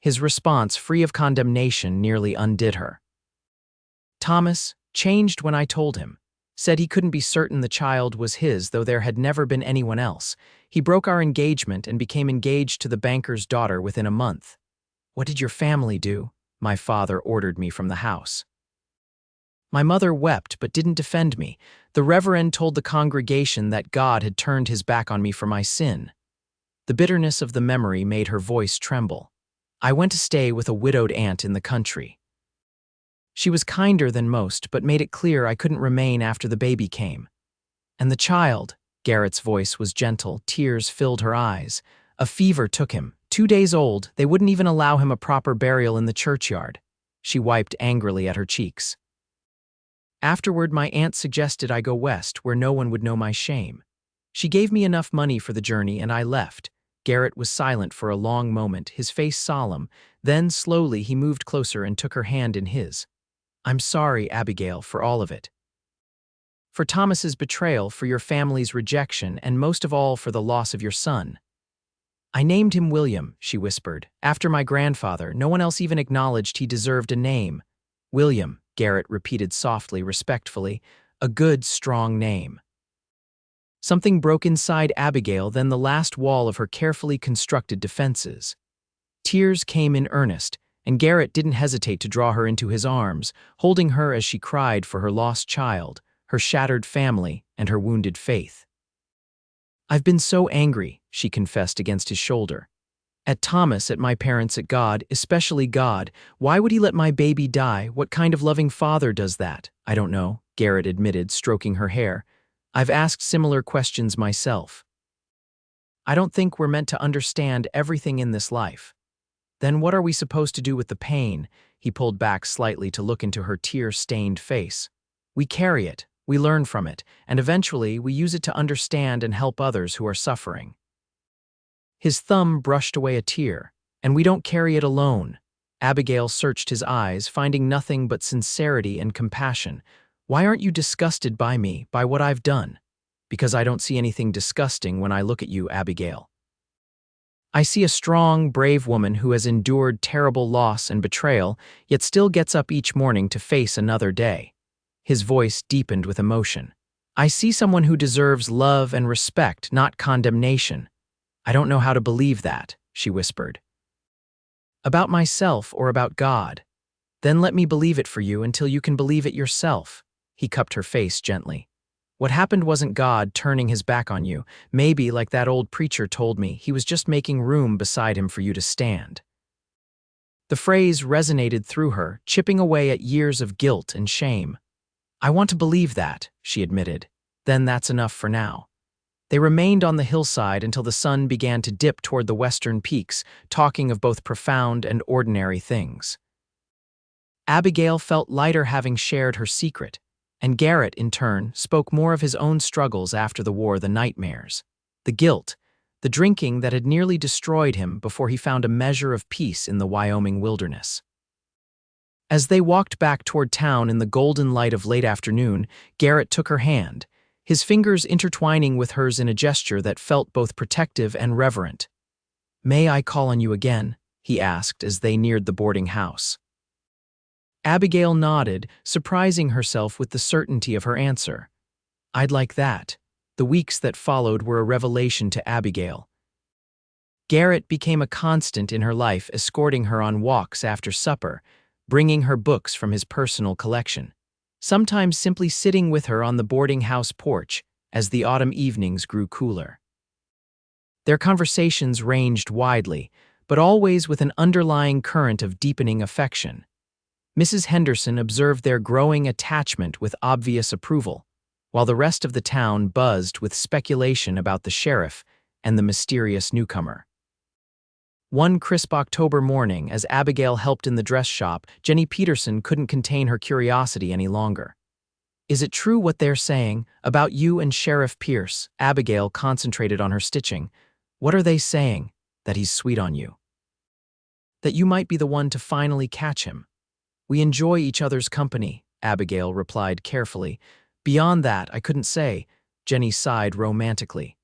His response, free of condemnation, nearly undid her. Thomas changed when I told him. Said he couldn't be certain the child was his, though there had never been anyone else. He broke our engagement and became engaged to the banker's daughter within a month. What did your family do? My father ordered me from the house. My mother wept but didn't defend me. The reverend told the congregation that God had turned his back on me for my sin. The bitterness of the memory made her voice tremble. I went to stay with a widowed aunt in the country. She was kinder than most, but made it clear I couldn't remain after the baby came. And the child, Garrett's voice was gentle, tears filled her eyes. A fever took him. 2 days old, they wouldn't even allow him a proper burial in the churchyard. She wiped angrily at her cheeks. Afterward, my aunt suggested I go west, where no one would know my shame. She gave me enough money for the journey, and I left. Garrett was silent for a long moment, his face solemn. Then, slowly, he moved closer and took her hand in his. I'm sorry, Abigail, for all of it. For Thomas's betrayal, for your family's rejection, and most of all for the loss of your son. I named him William, she whispered. After my grandfather, no one else even acknowledged he deserved a name. William, Garrett repeated softly, respectfully. A good, strong name. Something broke inside Abigail, then the last wall of her carefully constructed defenses. Tears came in earnest, and Garrett didn't hesitate to draw her into his arms, holding her as she cried for her lost child, her shattered family, and her wounded faith. I've been so angry, she confessed against his shoulder. At Thomas, at my parents, at God, especially God. Why would he let my baby die? What kind of loving father does that? I don't know, Garrett admitted, stroking her hair. I've asked similar questions myself. I don't think we're meant to understand everything in this life. Then what are we supposed to do with the pain? He pulled back slightly to look into her tear-stained face. We carry it, we learn from it, and eventually we use it to understand and help others who are suffering. His thumb brushed away a tear. And we don't carry it alone. Abigail searched his eyes, finding nothing but sincerity and compassion. Why aren't you disgusted by me, by what I've done? Because I don't see anything disgusting when I look at you, Abigail. I see a strong, brave woman who has endured terrible loss and betrayal, yet still gets up each morning to face another day. His voice deepened with emotion. I see someone who deserves love and respect, not condemnation. I don't know how to believe that, she whispered. About myself or about God? Then let me believe it for you until you can believe it yourself. He cupped her face gently. What happened wasn't God turning his back on you. Maybe, like that old preacher told me, he was just making room beside him for you to stand. The phrase resonated through her, chipping away at years of guilt and shame. I want to believe that, she admitted. Then that's enough for now. They remained on the hillside until the sun began to dip toward the western peaks, talking of both profound and ordinary things. Abigail felt lighter having shared her secret, and Garrett, in turn, spoke more of his own struggles after the war, the nightmares, the guilt, the drinking that had nearly destroyed him before he found a measure of peace in the Wyoming wilderness. As they walked back toward town in the golden light of late afternoon, Garrett took her hand, his fingers intertwining with hers in a gesture that felt both protective and reverent. "May I call on you again?" he asked as they neared the boarding house. Abigail nodded, surprising herself with the certainty of her answer. "I'd like that." The weeks that followed were a revelation to Abigail. Garrett became a constant in her life, escorting her on walks after supper, bringing her books from his personal collection, sometimes simply sitting with her on the boarding house porch as the autumn evenings grew cooler. Their conversations ranged widely, but always with an underlying current of deepening affection. Mrs. Henderson observed their growing attachment with obvious approval, while the rest of the town buzzed with speculation about the sheriff and the mysterious newcomer. One crisp October morning, as Abigail helped in the dress shop, Jenny Peterson couldn't contain her curiosity any longer. "Is it true what they're saying about you and Sheriff Pierce?" Abigail concentrated on her stitching. "What are they saying? That he's sweet on you? That you might be the one to finally catch him?" "We enjoy each other's company," Abigail replied carefully. "Beyond that, I couldn't say," Jenny sighed romantically.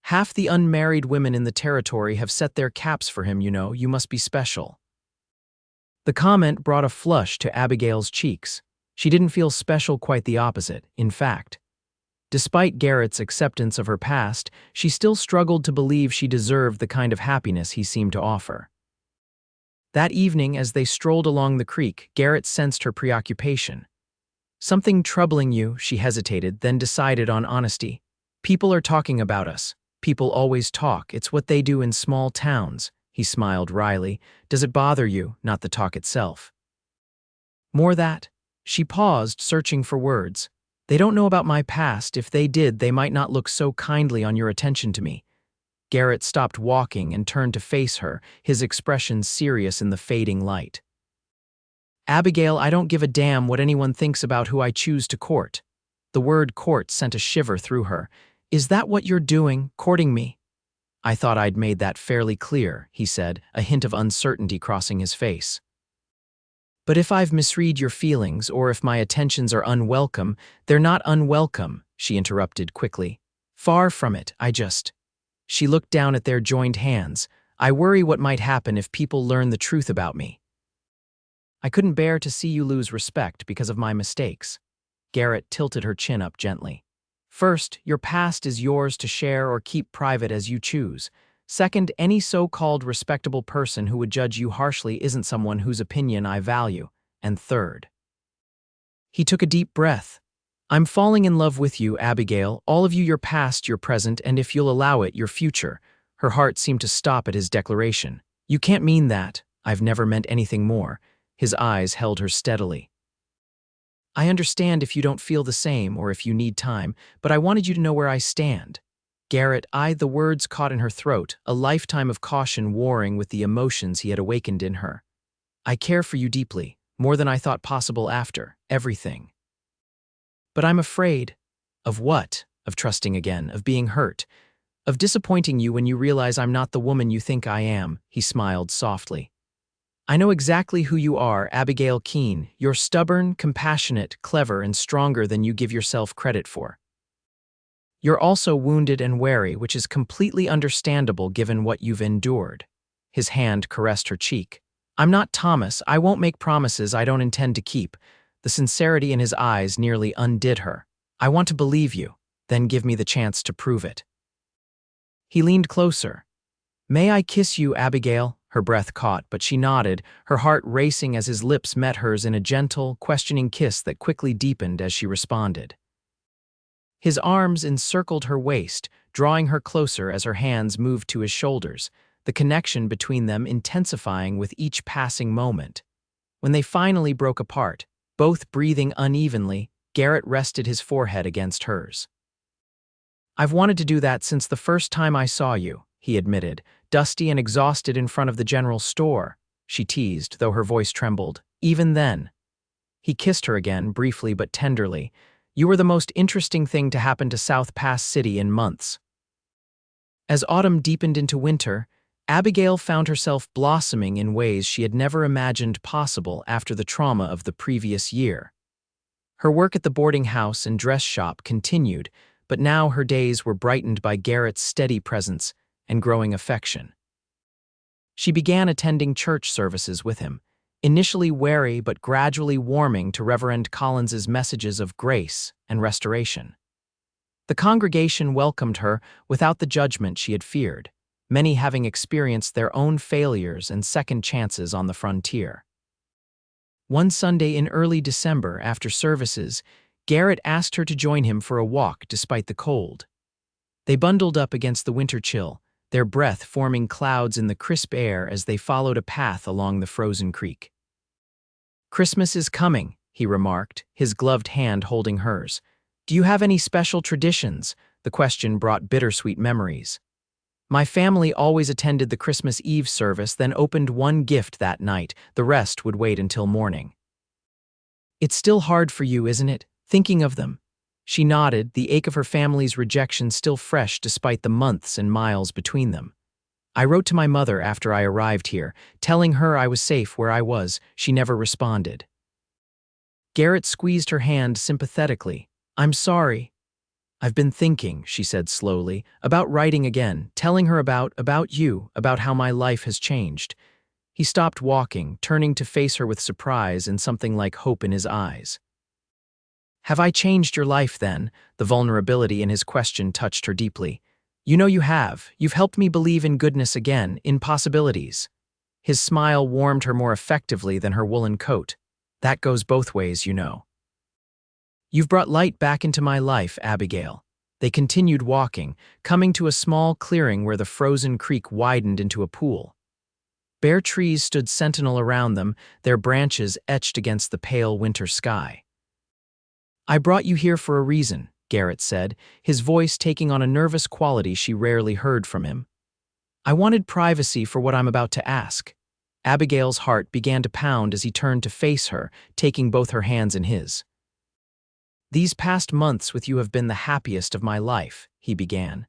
"Half the unmarried women in the territory have set their caps for him, you know. You must be special." The comment brought a flush to Abigail's cheeks. She didn't feel special, quite the opposite, in fact. Despite Garrett's acceptance of her past, she still struggled to believe she deserved the kind of happiness he seemed to offer. That evening, as they strolled along the creek, Garrett sensed her preoccupation. "Something troubling you?" She hesitated, then decided on honesty. "People are talking about us. People always talk. It's what they do in small towns." He smiled wryly. "Does it bother you, not the talk itself?" "More that." She paused, searching for words. "They don't know about my past. If they did, they might not look so kindly on your attention to me." Garrett stopped walking and turned to face her, his expression serious in the fading light. "Abigail, I don't give a damn what anyone thinks about who I choose to court." The word court sent a shiver through her. "Is that what you're doing, courting me?" "I thought I'd made that fairly clear," he said, a hint of uncertainty crossing his face. "But if I've misread your feelings, or if my attentions are unwelcome—" "They're not unwelcome," she interrupted quickly. "Far from it, I just—" She looked down at their joined hands. "I worry what might happen if people learn the truth about me. I couldn't bear to see you lose respect because of my mistakes." Garrett tilted her chin up gently. "First, your past is yours to share or keep private as you choose. Second, any so-called respectable person who would judge you harshly isn't someone whose opinion I value. And third—" He took a deep breath. "I'm falling in love with you, Abigail, all of you, your past, your present, and if you'll allow it, your future." Her heart seemed to stop at his declaration. "You can't mean that." "I've never meant anything more." His eyes held her steadily. "I understand if you don't feel the same or if you need time, but I wanted you to know where I stand." Garrett eyed the words caught in her throat, a lifetime of caution warring with the emotions he had awakened in her. "I care for you deeply, more than I thought possible after everything. But I'm afraid." "Of what?" "Of trusting again, of being hurt, of disappointing you when you realize I'm not the woman you think I am." He smiled softly. "I know exactly who you are, Abigail Keene. You're stubborn, compassionate, clever, and stronger than you give yourself credit for. You're also wounded and wary, which is completely understandable given what you've endured." His hand caressed her cheek. "I'm not Thomas. I won't make promises I don't intend to keep." The sincerity in his eyes nearly undid her. "I want to believe you, then give me the chance to prove it." He leaned closer. "May I kiss you, Abigail?" Her breath caught, but she nodded, her heart racing as his lips met hers in a gentle, questioning kiss that quickly deepened as she responded. His arms encircled her waist, drawing her closer as her hands moved to his shoulders, the connection between them intensifying with each passing moment. When they finally broke apart, both breathing unevenly, Garrett rested his forehead against hers. "I've wanted to do that since the first time I saw you," he admitted, "dusty and exhausted in front of the general store." She teased, though her voice trembled. "Even then." He kissed her again, briefly but tenderly. You were the most interesting thing to happen to South Pass City in months. As autumn deepened into winter, Abigail found herself blossoming in ways she had never imagined possible after the trauma of the previous year. Her work at the boarding house and dress shop continued, but now her days were brightened by Garrett's steady presence and growing affection. She began attending church services with him, initially wary but gradually warming to Reverend Collins's messages of grace and restoration. The congregation welcomed her without the judgment she had feared, many having experienced their own failures and second chances on the frontier. One Sunday in early December, after services, Garrett asked her to join him for a walk despite the cold. They bundled up against the winter chill, their breath forming clouds in the crisp air as they followed a path along the frozen creek. "Christmas is coming," he remarked, his gloved hand holding hers. "Do you have any special traditions?" The question brought bittersweet memories. "My family always attended the Christmas Eve service, then opened one gift that night. The rest would wait until morning." "It's still hard for you, isn't it, thinking of them?" She nodded, the ache of her family's rejection still fresh despite the months and miles between them. "I wrote to my mother after I arrived here, telling her I was safe where I was. She never responded." Garrett squeezed her hand sympathetically. "I'm sorry." "I've been thinking," she said slowly, "about writing again, telling her about you, about how my life has changed." He stopped walking, turning to face her with surprise and something like hope in his eyes. "Have I changed your life then?" The vulnerability in his question touched her deeply. "You know you have. You've helped me believe in goodness again, in possibilities." His smile warmed her more effectively than her woolen coat. "That goes both ways, you know." "You've brought light back into my life, Abigail." They continued walking, coming to a small clearing where the frozen creek widened into a pool. Bare trees stood sentinel around them, their branches etched against the pale winter sky. "I brought you here for a reason," Garrett said, his voice taking on a nervous quality she rarely heard from him. "I wanted privacy for what I'm about to ask." Abigail's heart began to pound as he turned to face her, taking both her hands in his. "These past months with you have been the happiest of my life," he began.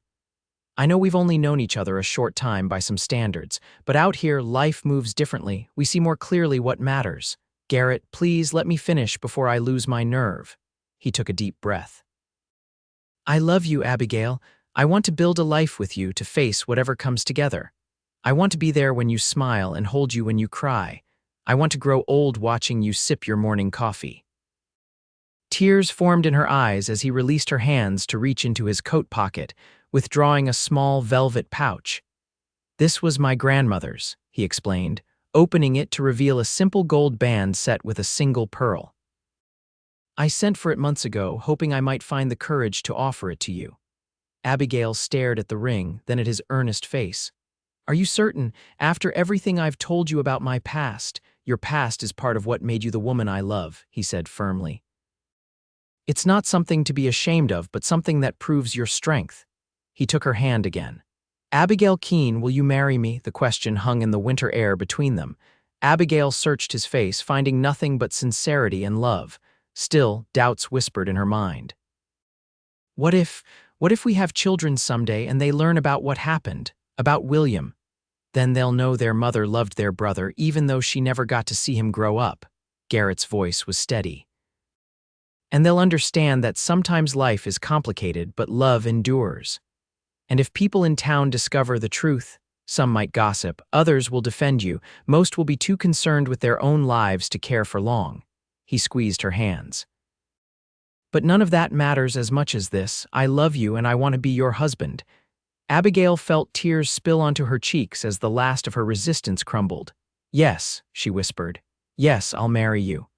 "I know we've only known each other a short time by some standards, but out here life moves differently. We see more clearly what matters. Garrett, please let me finish before I lose my nerve." He took a deep breath. "I love you, Abigail. I want to build a life with you to face whatever comes together. I want to be there when you smile and hold you when you cry. I want to grow old watching you sip your morning coffee." Tears formed in her eyes as he released her hands to reach into his coat pocket, withdrawing a small velvet pouch. "This was my grandmother's," he explained, opening it to reveal a simple gold band set with a single pearl. "I sent for it months ago, hoping I might find the courage to offer it to you." Abigail stared at the ring, then at his earnest face. "Are you certain, after everything I've told you about my past? Your past is part of what made you the woman I love," he said firmly. "It's not something to be ashamed of, but something that proves your strength." He took her hand again. "Abigail Keene, will you marry me?" The question hung in the winter air between them. Abigail searched his face, finding nothing but sincerity and love. Still, doubts whispered in her mind. What if we have children someday and they learn about what happened, about William? Then they'll know their mother loved their brother even though she never got to see him grow up." Garrett's voice was steady. "And they'll understand that sometimes life is complicated, but love endures. And if people in town discover the truth, some might gossip, others will defend you, most will be too concerned with their own lives to care for long." He squeezed her hands. "But none of that matters as much as this. I love you and I want to be your husband." Abigail felt tears spill onto her cheeks as the last of her resistance crumbled. "Yes," she whispered. "Yes, I'll marry you."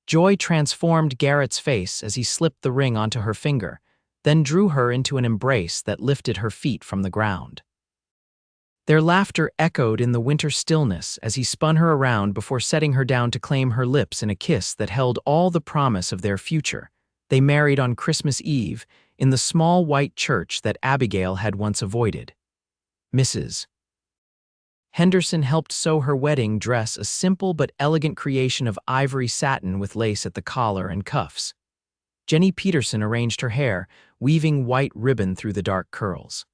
Joy transformed Garrett's face as he slipped the ring onto her finger, then drew her into an embrace that lifted her feet from the ground. Their laughter echoed in the winter stillness as he spun her around before setting her down to claim her lips in a kiss that held all the promise of their future. They married on Christmas Eve in the small white church that Abigail had once avoided. Mrs. Henderson helped sew her wedding dress, a simple but elegant creation of ivory satin with lace at the collar and cuffs. Jenny Peterson arranged her hair, weaving white ribbon through the dark curls.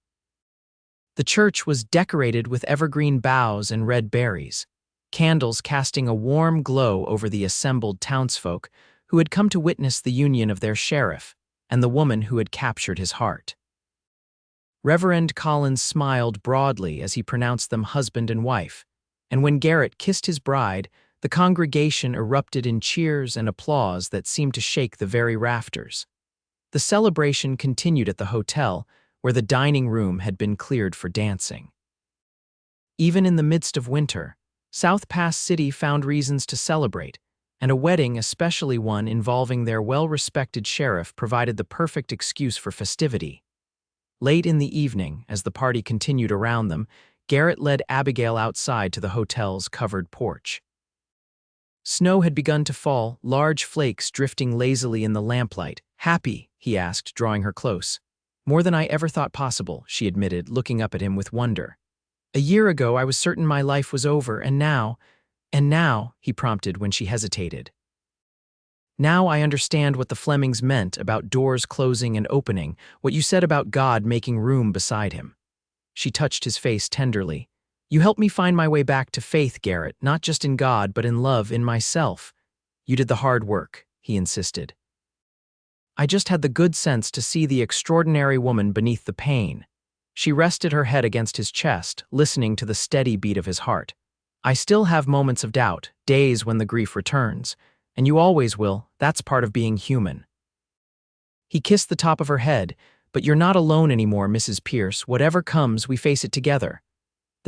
The church was decorated with evergreen boughs and red berries, candles casting a warm glow over the assembled townsfolk who had come to witness the union of their sheriff and the woman who had captured his heart. Reverend Collins smiled broadly as he pronounced them husband and wife, and when Garrett kissed his bride, the congregation erupted in cheers and applause that seemed to shake the very rafters. The celebration continued at the hotel, where the dining room had been cleared for dancing. Even in the midst of winter, South Pass City found reasons to celebrate, and a wedding, especially one involving their well-respected sheriff, provided the perfect excuse for festivity. Late in the evening, as the party continued around them, Garrett led Abigail outside to the hotel's covered porch. Snow had begun to fall, large flakes drifting lazily in the lamplight. "Happy?" he asked, drawing her close. "More than I ever thought possible," she admitted, looking up at him with wonder. "A year ago I was certain my life was over, and now, he prompted when she hesitated. "Now I understand what the Flemings meant about doors closing and opening, what you said about God making room beside him." She touched his face tenderly. "You helped me find my way back to faith, Garrett, not just in God, but in love, in myself." "You did the hard work," he insisted. "I just had the good sense to see the extraordinary woman beneath the pain." She rested her head against his chest, listening to the steady beat of his heart. "I still have moments of doubt, days when the grief returns. And you always will, that's part of being human." He kissed the top of her head. "But you're not alone anymore, Mrs. Pierce. Whatever comes, we face it together."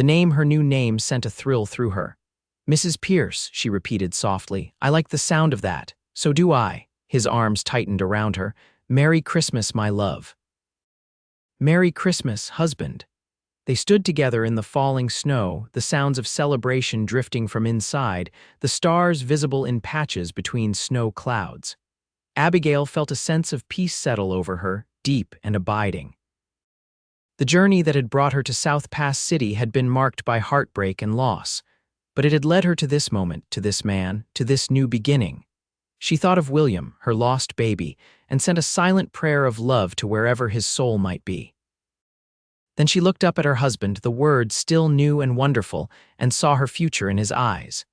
Her new name sent a thrill through her. "Mrs. Pierce," she repeated softly. "I like the sound of that. So do I." His arms tightened around her. "Merry Christmas, my love." "Merry Christmas, husband." They stood together in the falling snow, the sounds of celebration drifting from inside, the stars visible in patches between snow clouds. Abigail felt a sense of peace settle over her, deep and abiding. The journey that had brought her to South Pass City had been marked by heartbreak and loss, but it had led her to this moment, to this man, to this new beginning. She thought of William, her lost baby, and sent a silent prayer of love to wherever his soul might be. Then she looked up at her husband, the words still new and wonderful, and saw her future in his eyes.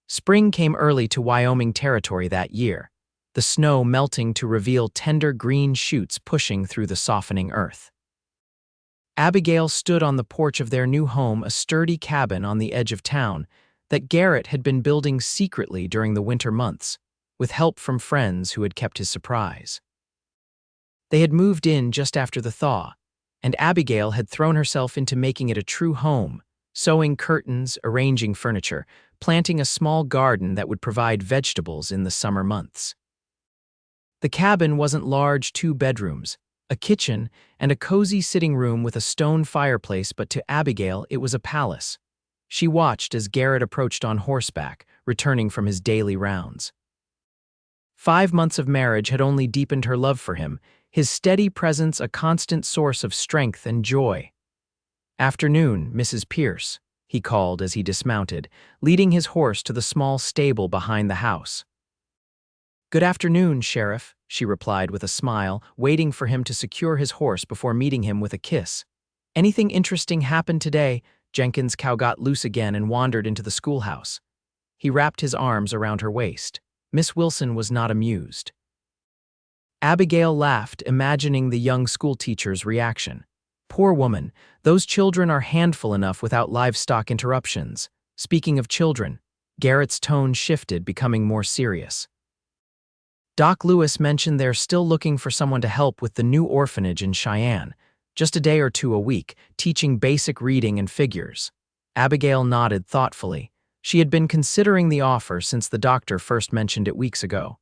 Spring came early to Wyoming territory that year, the snow melting to reveal tender green shoots pushing through the softening earth. Abigail stood on the porch of their new home, a sturdy cabin on the edge of town that Garrett had been building secretly during the winter months, with help from friends who had kept his surprise. They had moved in just after the thaw, and Abigail had thrown herself into making it a true home, sewing curtains, arranging furniture, planting a small garden that would provide vegetables in the summer months. The cabin wasn't large, 2 bedrooms, a kitchen, and a cozy sitting room with a stone fireplace, but to Abigail it was a palace. She watched as Garrett approached on horseback, returning from his daily rounds. 5 months of marriage had only deepened her love for him, his steady presence a constant source of strength and joy. "Afternoon, Mrs. Pierce," he called as he dismounted, leading his horse to the small stable behind the house. "Good afternoon, Sheriff," she replied with a smile, waiting for him to secure his horse before meeting him with a kiss. "Anything interesting happened today?" Jenkins' cow got loose again and wandered into the schoolhouse. He wrapped his arms around her waist. Miss Wilson was not amused. Abigail laughed, imagining the young schoolteacher's reaction. "Poor woman, those children are handful enough without livestock interruptions. Speaking of children," Garrett's tone shifted, becoming more serious. "Doc Lewis mentioned they're still looking for someone to help with the new orphanage in Cheyenne, just a day or 2 a week, teaching basic reading and figures." Abigail nodded thoughtfully. She had been considering the offer since the doctor first mentioned it weeks ago.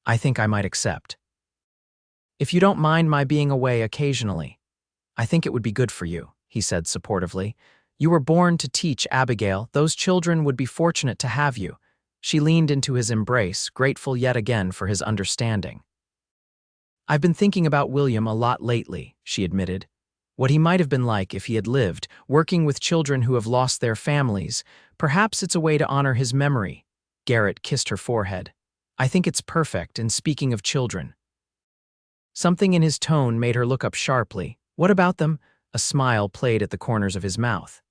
"I think I might accept. If you don't mind my being away occasionally. I think it would be good for you," he said supportively. "You were born to teach, Abigail. Those children would be fortunate to have you." She leaned into his embrace, grateful yet again for his understanding. "I've been thinking about William a lot lately," she admitted. "What he might have been like if he had lived, working with children who have lost their families. Perhaps it's a way to honor his memory." Garrett kissed her forehead. "I think it's perfect, and speaking of children, Something in his tone made her look up sharply. What about them? A smile played at the corners of his mouth.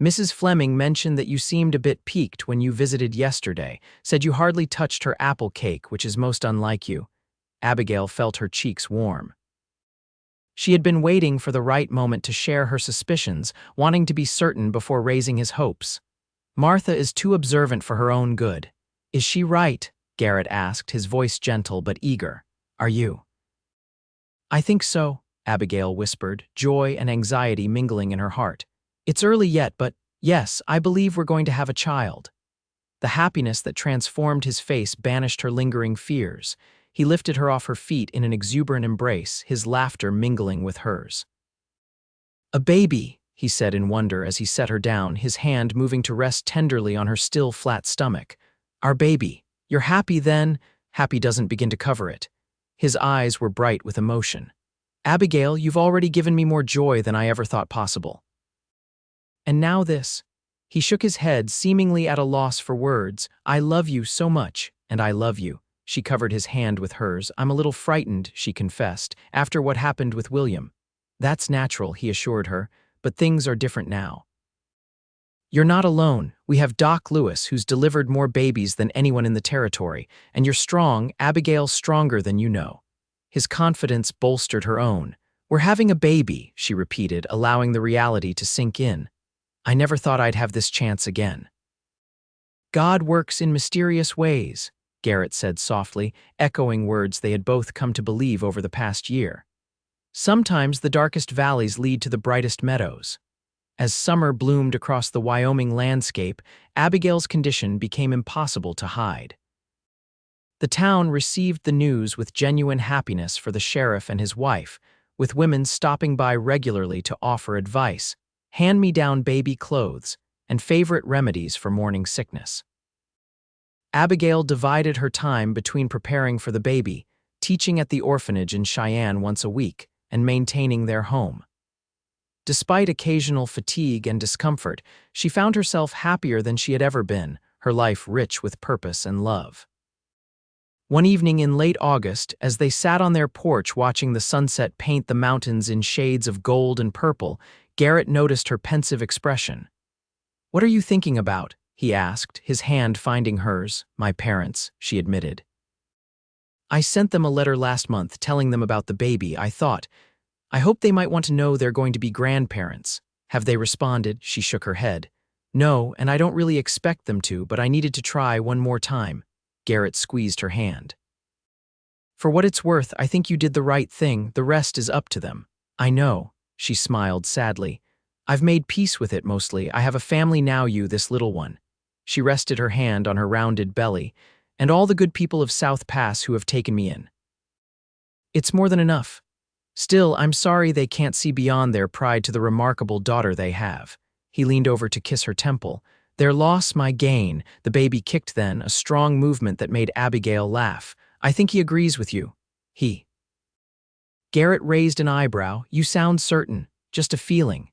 Mrs. Fleming mentioned that you seemed a bit piqued when you visited yesterday, said you hardly touched her apple cake, which is most unlike you. Abigail felt her cheeks warm. She had been waiting for the right moment to share her suspicions, wanting to be certain before raising his hopes. Martha is too observant for her own good. Is she right? Garrett asked, his voice gentle but eager. Are you? I think so, Abigail whispered, joy and anxiety mingling in her heart. It's early yet, but yes, I believe we're going to have a child. The happiness that transformed his face banished her lingering fears. He lifted her off her feet in an exuberant embrace, his laughter mingling with hers. A baby, he said in wonder as he set her down, his hand moving to rest tenderly on her still flat stomach. Our baby. You're happy then? Happy doesn't begin to cover it. His eyes were bright with emotion. Abigail, you've already given me more joy than I ever thought possible. And now this. He shook his head, seemingly at a loss for words. I love you so much, and I love you. She covered his hand with hers. I'm a little frightened, she confessed, after what happened with William. That's natural, he assured her, but things are different now. You're not alone. We have Doc Lewis, who's delivered more babies than anyone in the territory, and you're strong, Abigail, stronger than you know. His confidence bolstered her own. We're having a baby, she repeated, allowing the reality to sink in. I never thought I'd have this chance again. God works in mysterious ways, Garrett said softly, echoing words they had both come to believe over the past year. Sometimes the darkest valleys lead to the brightest meadows. As summer bloomed across the Wyoming landscape, Abigail's condition became impossible to hide. The town received the news with genuine happiness for the sheriff and his wife, with women stopping by regularly to offer advice, hand-me-down baby clothes, and favorite remedies for morning sickness. Abigail divided her time between preparing for the baby, teaching at the orphanage in Cheyenne once a week, and maintaining their home. Despite occasional fatigue and discomfort, she found herself happier than she had ever been, her life rich with purpose and love. One evening in late August, as they sat on their porch watching the sunset paint the mountains in shades of gold and purple, Garrett noticed her pensive expression. What are you thinking about? He asked, his hand finding hers. My parents, she admitted. I sent them a letter last month telling them about the baby. I hope they might want to know they're going to be grandparents. Have they responded? She shook her head. No, and I don't really expect them to, but I needed to try one more time. Garrett squeezed her hand. For what it's worth, I think you did the right thing. The rest is up to them. I know, she smiled sadly. I've made peace with it mostly. I have a family now, this little one. She rested her hand on her rounded belly, and all the good people of South Pass who have taken me in. It's more than enough. Still, I'm sorry they can't see beyond their pride to the remarkable daughter they have. He leaned over to kiss her temple. Their loss, my gain. The baby kicked then, a strong movement that made Abigail laugh. I think he agrees with you. He. Garrett raised an eyebrow. You sound certain. Just a feeling.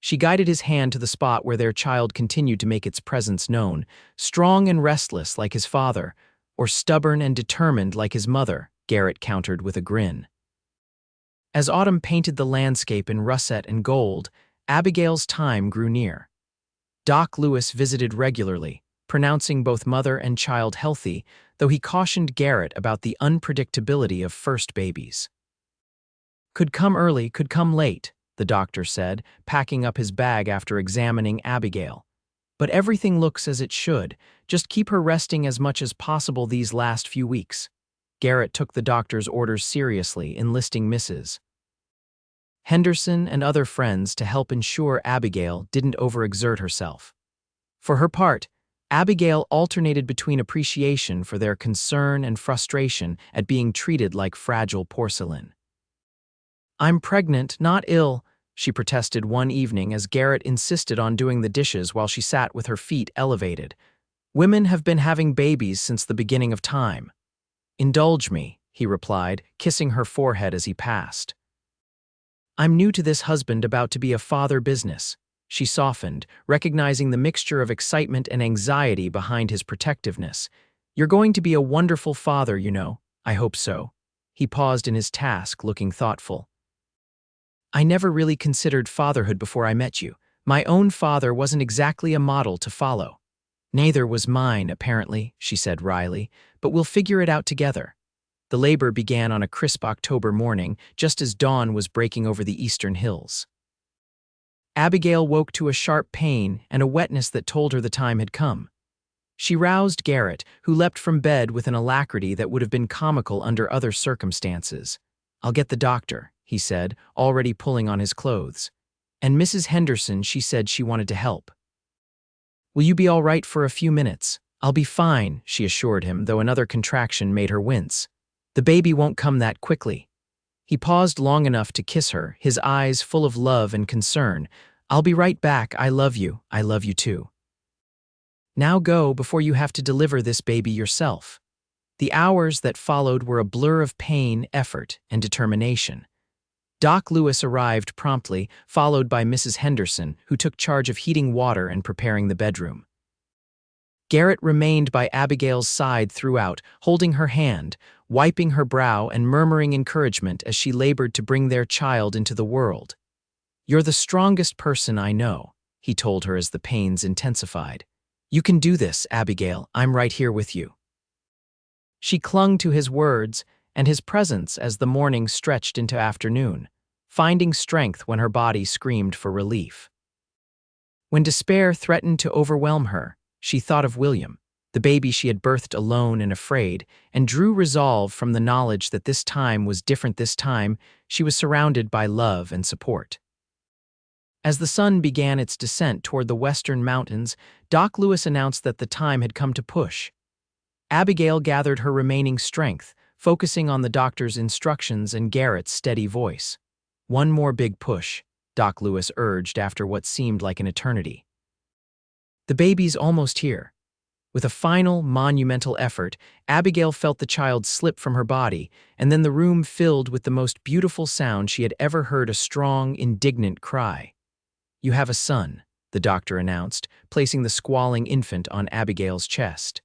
She guided his hand to the spot where their child continued to make its presence known, strong and restless like his father, or stubborn and determined like his mother, Garrett countered with a grin. As autumn painted the landscape in russet and gold, Abigail's time grew near. Doc Lewis visited regularly, pronouncing both mother and child healthy, though he cautioned Garrett about the unpredictability of first babies. Could come early, could come late, the doctor said, packing up his bag after examining Abigail. But everything looks as it should. Just keep her resting as much as possible these last few weeks. Garrett took the doctor's orders seriously, enlisting Mrs. Henderson and other friends to help ensure Abigail didn't overexert herself. For her part, Abigail alternated between appreciation for their concern and frustration at being treated like fragile porcelain. I'm pregnant, not ill, she protested one evening as Garrett insisted on doing the dishes while she sat with her feet elevated. Women have been having babies since the beginning of time. Indulge me, he replied, kissing her forehead as he passed. I'm new to this husband about to be a father business. She softened, recognizing the mixture of excitement and anxiety behind his protectiveness. You're going to be a wonderful father, I hope so. He paused in his task, looking thoughtful. I never really considered fatherhood before I met you. My own father wasn't exactly a model to follow. Neither was mine, apparently, she said wryly, but we'll figure it out together. The labor began on a crisp October morning, just as dawn was breaking over the eastern hills. Abigail woke to a sharp pain and a wetness that told her the time had come. She roused Garrett, who leapt from bed with an alacrity that would have been comical under other circumstances. I'll get the doctor, he said, already pulling on his clothes. And Mrs. Henderson, she said she wanted to help. Will you be all right for a few minutes? I'll be fine, she assured him, though another contraction made her wince. The baby won't come that quickly. He paused long enough to kiss her, his eyes full of love and concern. I'll be right back. I love you too. Now go before you have to deliver this baby yourself. The hours that followed were a blur of pain, effort, and determination. Doc Lewis arrived promptly, followed by Mrs. Henderson, who took charge of heating water and preparing the bedroom. Garrett remained by Abigail's side throughout, holding her hand, wiping her brow and murmuring encouragement as she labored to bring their child into the world. You're the strongest person I know, he told her as the pains intensified. You can do this, Abigail. I'm right here with you. She clung to his words and his presence as the morning stretched into afternoon, finding strength when her body screamed for relief. When despair threatened to overwhelm her, she thought of William, the baby she had birthed alone and afraid, and drew resolve from the knowledge that this time was different. This time, she was surrounded by love and support. As the sun began its descent toward the western mountains, Doc Lewis announced that the time had come to push. Abigail gathered her remaining strength, focusing on the doctor's instructions and Garrett's steady voice. One more big push, Doc Lewis urged after what seemed like an eternity. The baby's almost here. With a final, monumental effort, Abigail felt the child slip from her body, and then the room filled with the most beautiful sound she had ever heard, a strong, indignant cry. You have a son, the doctor announced, placing the squalling infant on Abigail's chest.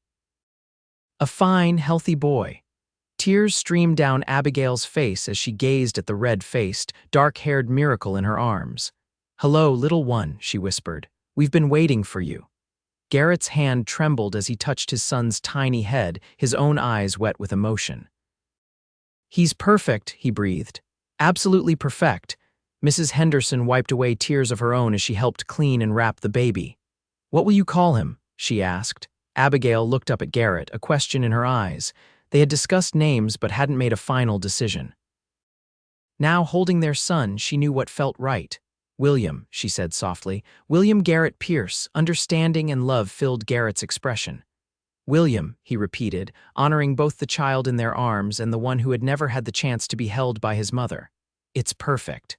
A fine, healthy boy. Tears streamed down Abigail's face as she gazed at the red-faced, dark-haired miracle in her arms. Hello, little one, she whispered. We've been waiting for you. Garrett's hand trembled as he touched his son's tiny head, his own eyes wet with emotion. He's perfect, he breathed. Absolutely perfect. Mrs. Henderson wiped away tears of her own as she helped clean and wrap the baby. What will you call him? She asked. Abigail looked up at Garrett, a question in her eyes. They had discussed names but hadn't made a final decision. Now, holding their son, she knew what felt right. William, she said softly. William Garrett Pierce. Understanding and love filled Garrett's expression. William, he repeated, honoring both the child in their arms and the one who had never had the chance to be held by his mother. It's perfect.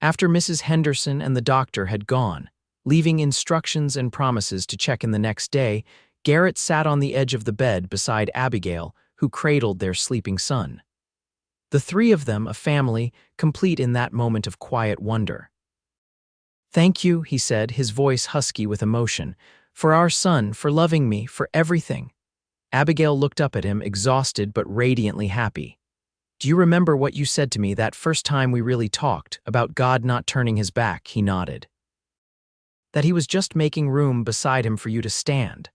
After Mrs. Henderson and the doctor had gone, leaving instructions and promises to check in the next day, Garrett sat on the edge of the bed beside Abigail, who cradled their sleeping son. The three of them, a family, complete in that moment of quiet wonder. Thank you, he said, his voice husky with emotion, for our son, for loving me, for everything. Abigail looked up at him, exhausted but radiantly happy. Do you remember what you said to me that first time we really talked, about God not turning his back? He nodded. That he was just making room beside him for you to stand.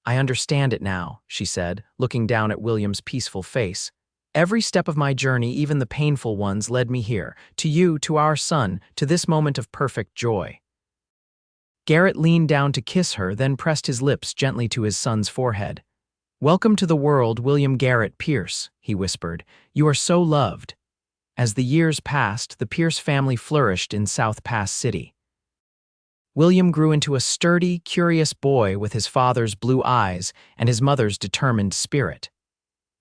I understand it now, she said, looking down at William's peaceful face. Every step of my journey, even the painful ones, led me here, to you, to our son, to this moment of perfect joy. Garrett leaned down to kiss her, then pressed his lips gently to his son's forehead. Welcome to the world, William Garrett Pierce, he whispered. You are so loved. As the years passed, the Pierce family flourished in South Pass City. William grew into a sturdy, curious boy with his father's blue eyes and his mother's determined spirit.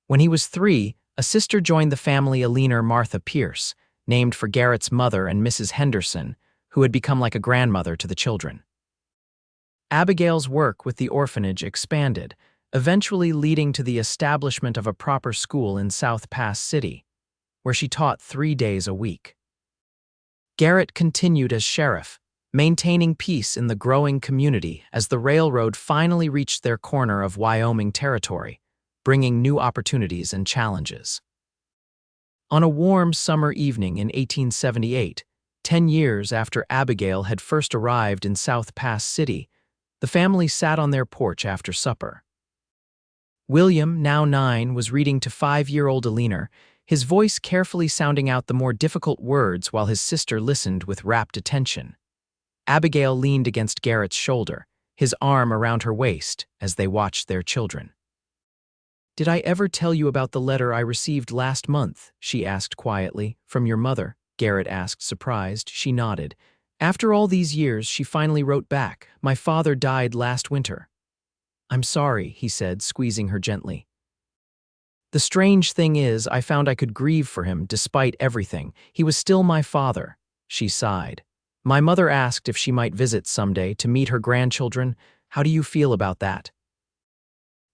When he was 3, a sister joined the family, Alina Martha Pierce, named for Garrett's mother and Mrs. Henderson, who had become like a grandmother to the children. Abigail's work with the orphanage expanded, eventually leading to the establishment of a proper school in South Pass City, where she taught 3 days a week. Garrett continued as sheriff, maintaining peace in the growing community as the railroad finally reached their corner of Wyoming territory, bringing new opportunities and challenges. On a warm summer evening in 1878, 10 years after Abigail had first arrived in South Pass City, the family sat on their porch after supper. William, now 9, was reading to 5-year-old Alina, his voice carefully sounding out the more difficult words while his sister listened with rapt attention. Abigail leaned against Garrett's shoulder, his arm around her waist, as they watched their children. "Did I ever tell you about the letter I received last month?" she asked quietly. "From your mother?" Garrett asked, surprised. She nodded. "After all these years, she finally wrote back. My father died last winter." "I'm sorry," he said, squeezing her gently. "The strange thing is, I found I could grieve for him despite everything. He was still my father." She sighed. "My mother asked if she might visit someday to meet her grandchildren. How do you feel about that?"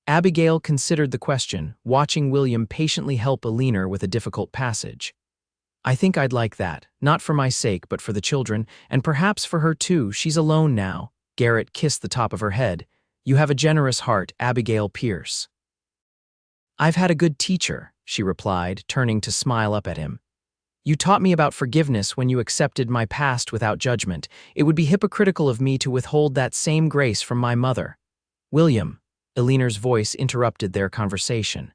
Abigail considered the question, watching William patiently help Alina with a difficult passage. "I think I'd like that, not for my sake but for the children, and perhaps for her too. She's alone now." Garrett kissed the top of her head. "You have a generous heart, Abigail Pierce." "I've had a good teacher," she replied, turning to smile up at him. "You taught me about forgiveness when you accepted my past without judgment. It would be hypocritical of me to withhold that same grace from my mother." "William," Alina's voice interrupted their conversation.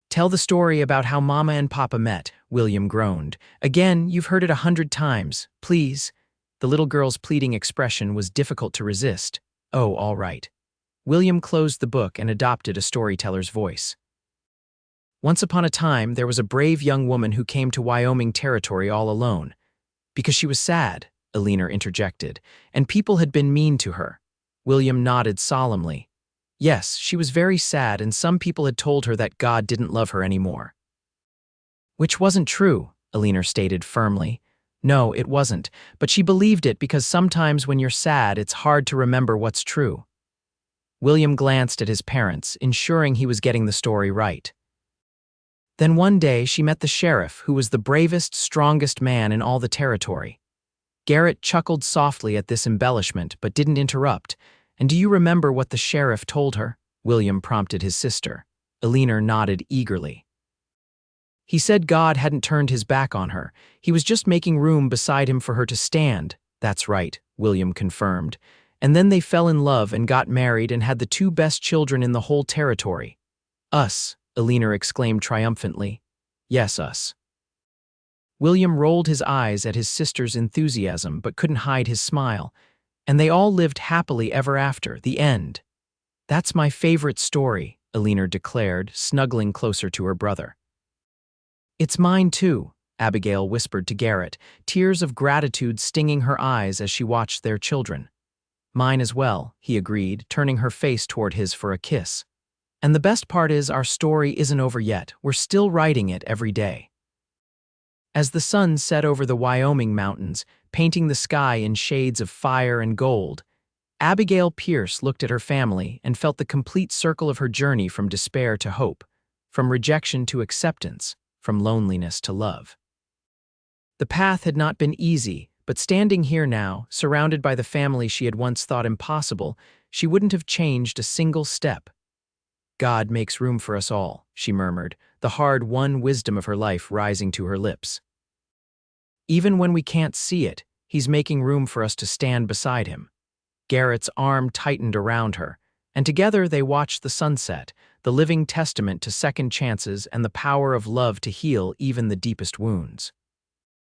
"Tell the story about how Mama and Papa met," William groaned. "Again, you've heard it 100 times. Please." The little girl's pleading expression was difficult to resist. "Oh, all right." William closed the book and adopted a storyteller's voice. "Once upon a time, there was a brave young woman who came to Wyoming Territory all alone. Because she was sad," Alina interjected, "and people had been mean to her." William nodded solemnly. "Yes, she was very sad, and some people had told her that God didn't love her anymore." "Which wasn't true," Alina stated firmly. "No, it wasn't, but she believed it because sometimes when you're sad, it's hard to remember what's true." William glanced at his parents, ensuring he was getting the story right. "Then one day she met the sheriff, who was the bravest, strongest man in all the territory." Garrett chuckled softly at this embellishment but didn't interrupt. "And do you remember what the sheriff told her?" William prompted his sister. Alina nodded eagerly. "He said God hadn't turned his back on her. He was just making room beside him for her to stand." "That's right," William confirmed. "And then they fell in love and got married and had the 2 best children in the whole territory." "Us," Alina exclaimed triumphantly. "Yes, us." William rolled his eyes at his sister's enthusiasm but couldn't hide his smile. "And they all lived happily ever after, the end." "That's my favorite story," Alina declared, snuggling closer to her brother. "It's mine too," Abigail whispered to Garrett, tears of gratitude stinging her eyes as she watched their children. "Mine as well," he agreed, turning her face toward his for a kiss. "And the best part is our story isn't over yet. We're still writing it every day." As the sun set over the Wyoming mountains, painting the sky in shades of fire and gold, Abigail Pierce looked at her family and felt the complete circle of her journey from despair to hope, from rejection to acceptance, from loneliness to love. The path had not been easy, but standing here now, surrounded by the family she had once thought impossible, she wouldn't have changed a single step. "God makes room for us all," she murmured, the hard-won wisdom of her life rising to her lips. "Even when we can't see it, he's making room for us to stand beside him." Garrett's arm tightened around her, and together they watched the sunset, the living testament to second chances and the power of love to heal even the deepest wounds.